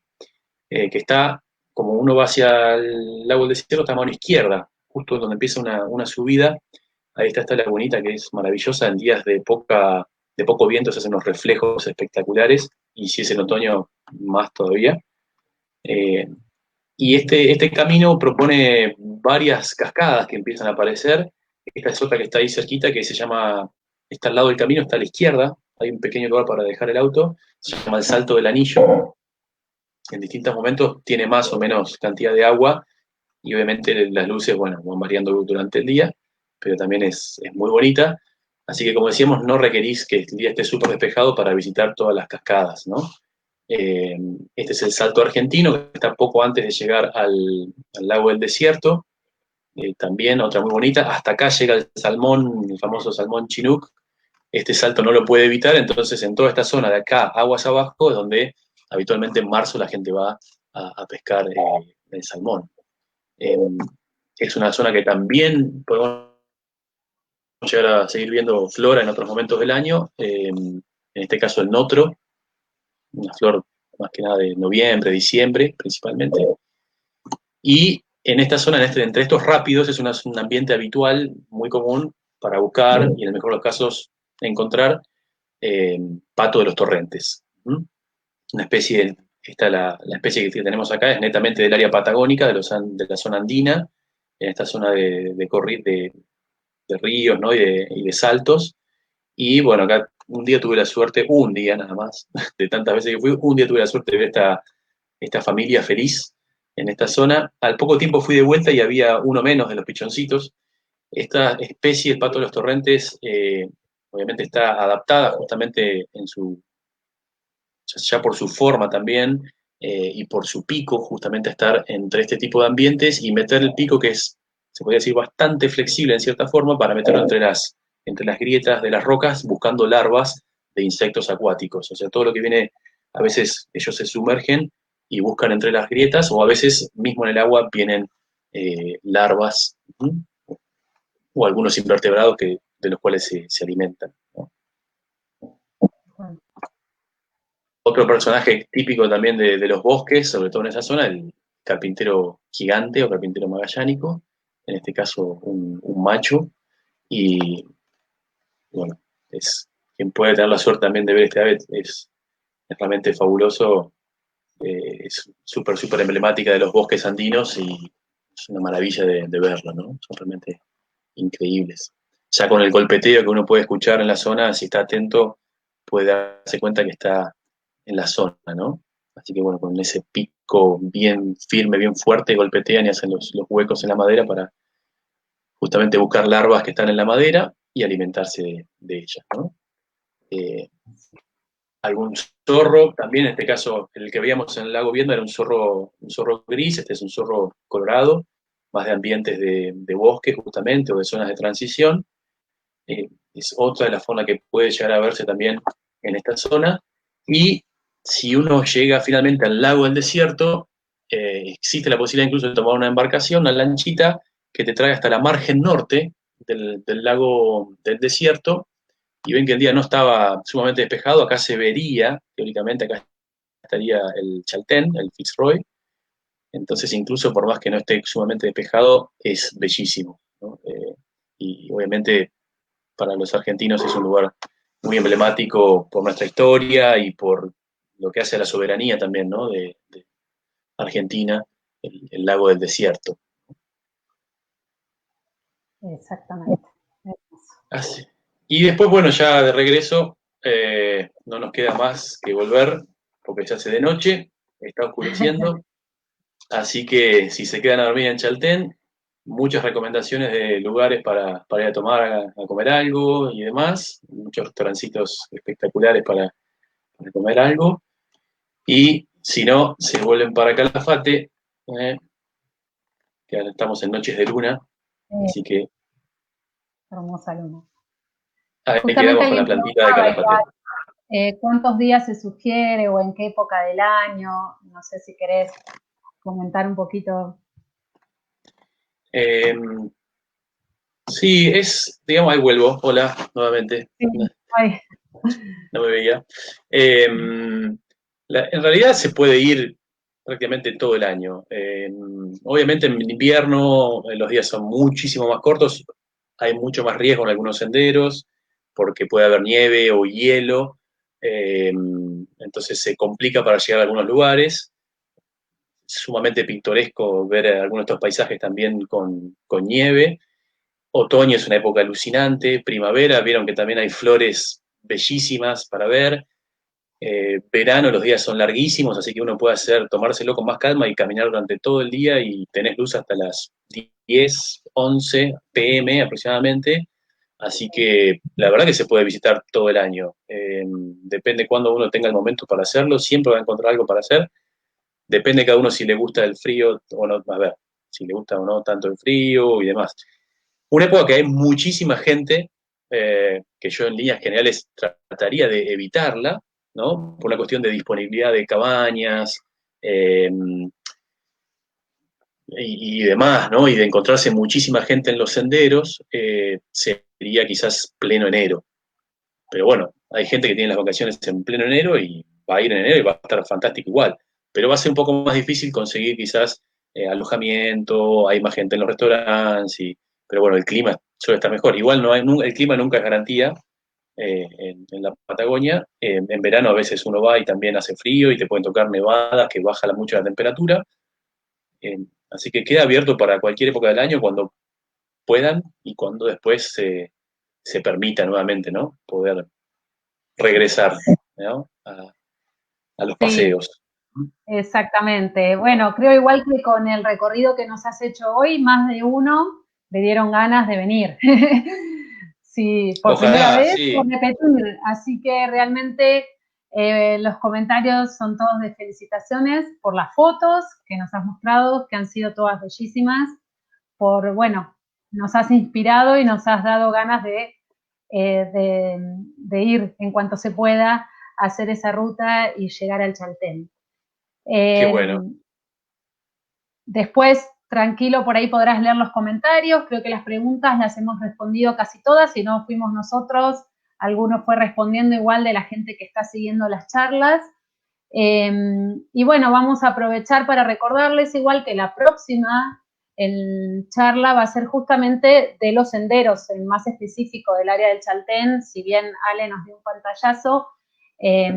que está, como uno va hacia el lago del desierto, está a mano izquierda, justo donde empieza una subida. Ahí está esta lagunita que es maravillosa. En días de poco viento se hacen unos reflejos espectaculares, y si es en otoño, más todavía. Eh, y este camino propone varias cascadas que empiezan a aparecer. Esta es otra que está ahí cerquita, que se llama, está al lado del camino, está a la izquierda, hay un pequeño lugar para dejar el auto, se llama el Salto del Anillo. En distintos momentos tiene más o menos cantidad de agua, y obviamente las luces, bueno, van variando durante el día, pero también es muy bonita. Así que, como decíamos, no requerís que el día esté súper despejado para visitar todas las cascadas, ¿no? Eh, este es el Salto Argentino, que está poco antes de llegar al lago del desierto. También otra muy bonita. Hasta acá llega el salmón, el famoso salmón Chinook. Este salto no lo puede evitar, entonces en toda esta zona de acá, aguas abajo, es donde habitualmente en marzo la gente va a pescar el salmón. Eh, es una zona que también podemos llegar a seguir viendo flora en otros momentos del año. En este caso el notro, una flor más que nada de noviembre, diciembre principalmente. Y en esta zona, entre estos rápidos, es un ambiente habitual, muy común, para buscar, y en el mejor de los casos, encontrar pato de los torrentes. ¿Mm? Una especie, la especie que tenemos acá es netamente del área patagónica, de la zona andina, en esta zona de ríos, ¿no? y de saltos. Y bueno, acá un día tuve la suerte, un día nada más, de tantas veces que fui, un día tuve la suerte de ver esta familia feliz en esta zona. Al poco tiempo fui de vuelta y había uno menos de los pichoncitos. Esta especie, el pato de los torrentes, obviamente está adaptada justamente ya por su forma también, y por su pico, justamente a estar entre este tipo de ambientes y meter el pico, que es, se podría decir, bastante flexible en cierta forma, para meterlo entre las grietas de las rocas, buscando larvas de insectos acuáticos. O sea, todo lo que viene, a veces ellos se sumergen y buscan entre las grietas, o a veces mismo en el agua vienen larvas, o algunos invertebrados de los cuales se alimentan, ¿no? Otro personaje típico también de los bosques, sobre todo en esa zona, el carpintero gigante o carpintero magallánico, en este caso un macho. Y bueno, quien puede tener la suerte también de ver este ave es realmente fabuloso. Es súper, súper emblemática de los bosques andinos, y es una maravilla de verlo, ¿no? Son realmente increíbles. Ya con el golpeteo que uno puede escuchar en la zona, si está atento, puede darse cuenta que está en la zona, ¿no? Así que bueno, con ese pico bien firme, bien fuerte, golpetean y hacen los huecos en la madera para justamente buscar larvas que están en la madera y alimentarse de ellas, ¿no? Eh, algún zorro, también en este caso el que veíamos en el lago Viedma era un zorro gris. Este es un zorro colorado, más de ambientes de bosque justamente, o de zonas de transición. Es otra de las formas que puede llegar a verse también en esta zona. Y si uno llega finalmente al lago del desierto, existe la posibilidad incluso de tomar una embarcación, una lanchita, que te trae hasta la margen norte del lago del desierto. Y ven que el día no estaba sumamente despejado. Acá se vería, teóricamente, acá estaría el Chaltén, el Fitzroy. Entonces, incluso por más que no esté sumamente despejado, es bellísimo, ¿no? Y obviamente para los argentinos es un lugar muy emblemático por nuestra historia y por lo que hace a la soberanía también, ¿no? de Argentina, el lago del desierto. Exactamente. Así. Y después, bueno, ya de regreso, no nos queda más que volver, porque ya hace de noche, está oscureciendo. Así que si se quedan a dormir en Chaltén, muchas recomendaciones de lugares para ir a tomar, a comer algo y demás. Muchos restaurancitos espectaculares para comer algo. Y Si no, se vuelven para Calafate, que ahora estamos en noches de luna, así que Hermosa luna. ahí Justamente quedamos con la alguien plantita de preguntaba Calafate. igual, cuántos días se sugiere o en qué época del año. No sé si querés comentar un poquito. Eh, sí, digamos, ahí vuelvo, hola, nuevamente, Sí, ay, no me veía. En realidad se puede ir prácticamente todo el año. Obviamente en invierno los días son muchísimo más cortos, hay mucho más riesgo en algunos senderos porque puede haber nieve o hielo, entonces se complica para llegar a algunos lugares. Sumamente pintoresco ver algunos de estos paisajes también con nieve. Otoño es una época alucinante, primavera, vieron que también hay flores bellísimas para ver. Verano los días son larguísimos, así que uno puede tomárselo con más calma y caminar durante todo el día y tenés luz hasta las 10, 11 pm aproximadamente. Así que la verdad que se puede visitar todo el año. Depende cuándo uno tenga el momento para hacerlo, siempre va a encontrar algo para hacer. Depende de cada uno si le gusta el frío o no, a ver, si le gusta o no tanto el frío y demás. Una época que hay muchísima gente, que yo en líneas generales trataría de evitarla, ¿no? Por una cuestión de disponibilidad de cabañas y demás, ¿no? Y de encontrarse muchísima gente en los senderos, sería quizás pleno enero. Pero bueno, hay gente que tiene las vacaciones en pleno enero y va a ir en enero y va a estar fantástico igual. Pero va a ser un poco más difícil conseguir quizás alojamiento, hay más gente en los restaurantes, pero bueno, el clima suele estar mejor. Igual el clima nunca es garantía en la Patagonia. En verano a veces uno va y también hace frío y te pueden tocar nevadas que baja mucho la temperatura. Eh, Así que queda abierto para cualquier época del año cuando puedan y cuando después se permita nuevamente, ¿no? Poder regresar, ¿no? A los sí, paseos. exactamente. Bueno, creo igual que con el recorrido que nos has hecho hoy, más de uno le dieron ganas de venir. Sí, por primera Ojalá, vez, por sí. repetir. Así que realmente los comentarios son todos de felicitaciones por las fotos que nos has mostrado, que han sido todas bellísimas, por, bueno, nos has inspirado y nos has dado ganas de ir en cuanto se pueda a hacer esa ruta y llegar al Chaltén. Qué Eh, bueno. Después, tranquilo, por ahí podrás leer los comentarios. Creo que las preguntas las hemos respondido casi todas, si no fuimos nosotros, alguno fue respondiendo igual de la gente que está siguiendo las charlas. Y bueno, vamos a aprovechar para recordarles igual que la próxima charla va a ser justamente de los senderos, el más específico del área del Chaltén, si bien Ale nos dio un pantallazo, eh,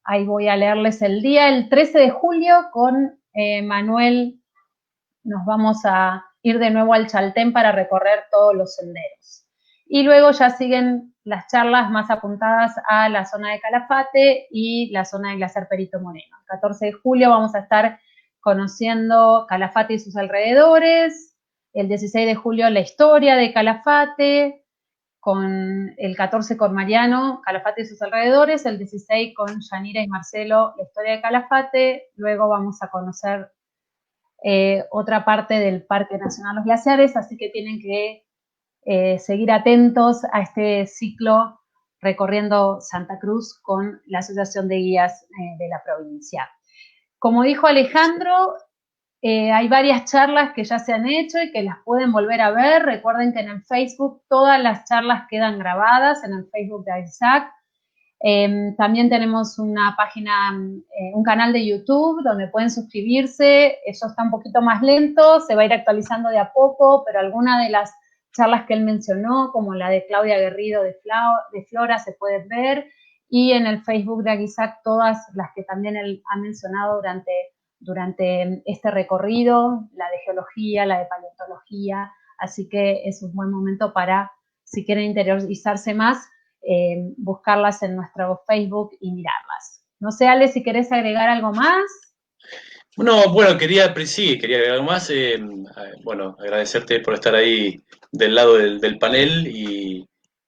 ahí voy a leerles el día, el 13 de julio con Manuel nos vamos a ir de nuevo al Chaltén para recorrer todos los senderos. Y luego ya siguen las charlas más apuntadas a la zona de Calafate y la zona de Glaciar Perito Moreno. El 14 de julio vamos a estar conociendo Calafate y sus alrededores, el 16 de julio la historia de Calafate, con el 14 con Mariano, Calafate y sus alrededores, el 16 con Yanira y Marcelo, la historia de Calafate, luego vamos a conocer otra parte del Parque Nacional Los Glaciares, así que tienen que seguir atentos a este ciclo recorriendo Santa Cruz con la Asociación de Guías de la provincia. Como dijo Alejandro, hay varias charlas que ya se han hecho y que las pueden volver a ver. Recuerden que en el Facebook todas las charlas quedan grabadas, en el Facebook de Isaac. También tenemos una página, un canal de YouTube donde pueden suscribirse. Eso está un poquito más lento, se va a ir actualizando de a poco, pero alguna de las charlas que él mencionó, como la de Claudia Guerrido de Flora, se pueden ver. Y en el Facebook de Aguisac, todas las que también él ha mencionado durante este recorrido, la de geología, la de paleontología. Así que es un buen momento para, si quieren interiorizarse más, buscarlas en nuestro Facebook y mirarlas. No sé, Ale, si querés agregar algo más. No, bueno, quería agregar algo más. Bueno, agradecerte por estar ahí del lado del panel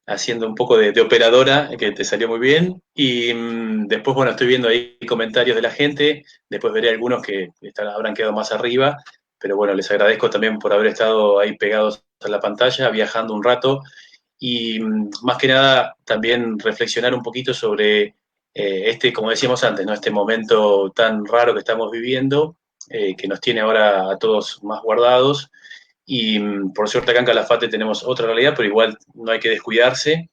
haciendo un poco de operadora, que te salió muy bien. Y después, bueno, estoy viendo ahí comentarios de la gente, después veré algunos que habrán quedado más arriba, pero bueno, les agradezco también por haber estado ahí pegados a la pantalla, viajando un rato, y más que nada también reflexionar un poquito sobre como decíamos antes, ¿no? Este momento tan raro que estamos viviendo, que nos tiene ahora a todos más guardados. Y por suerte acá en Calafate tenemos otra realidad, pero igual no hay que descuidarse,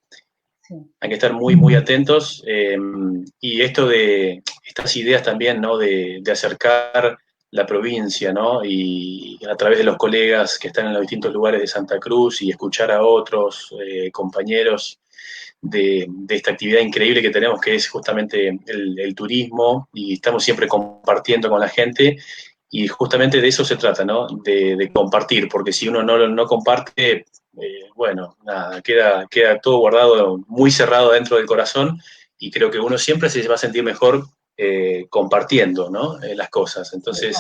Sí. hay que estar muy, muy atentos. Y esto de estas ideas también, ¿no? De acercar la provincia, ¿no? Y a través de los colegas que están en los distintos lugares de Santa Cruz y escuchar a otros compañeros de esta actividad increíble que tenemos, que es justamente el turismo, y estamos siempre compartiendo con la gente, y justamente de eso se trata, ¿no? De compartir, porque si uno no comparte, bueno, nada, queda todo guardado, muy cerrado dentro del corazón, y creo que uno siempre se va a sentir mejor compartiendo, ¿no? Las cosas. Entonces,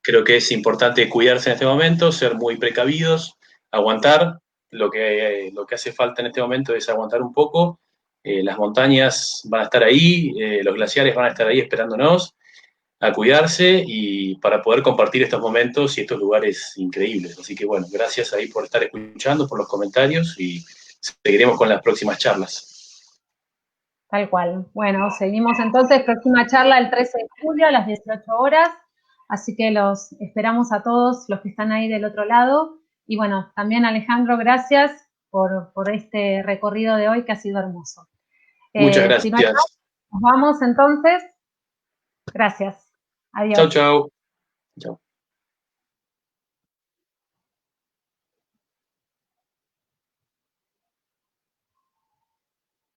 creo que es importante cuidarse en este momento, ser muy precavidos, aguantar. Lo que hace falta en este momento es aguantar un poco. Las montañas van a estar ahí, los glaciares van a estar ahí esperándonos a cuidarse y para poder compartir estos momentos y estos lugares increíbles. Así que bueno, gracias ahí por estar escuchando, por los comentarios, y seguiremos con las próximas charlas. Tal cual. Bueno, seguimos entonces, próxima charla el 13 de julio a las 18 horas, así que los esperamos a todos los que están ahí del otro lado. Y bueno, también Alejandro, gracias por este recorrido de hoy que ha sido hermoso. Muchas Si no hay más, gracias. nos vamos entonces. Gracias. Chau, Adiós. chau. Chau.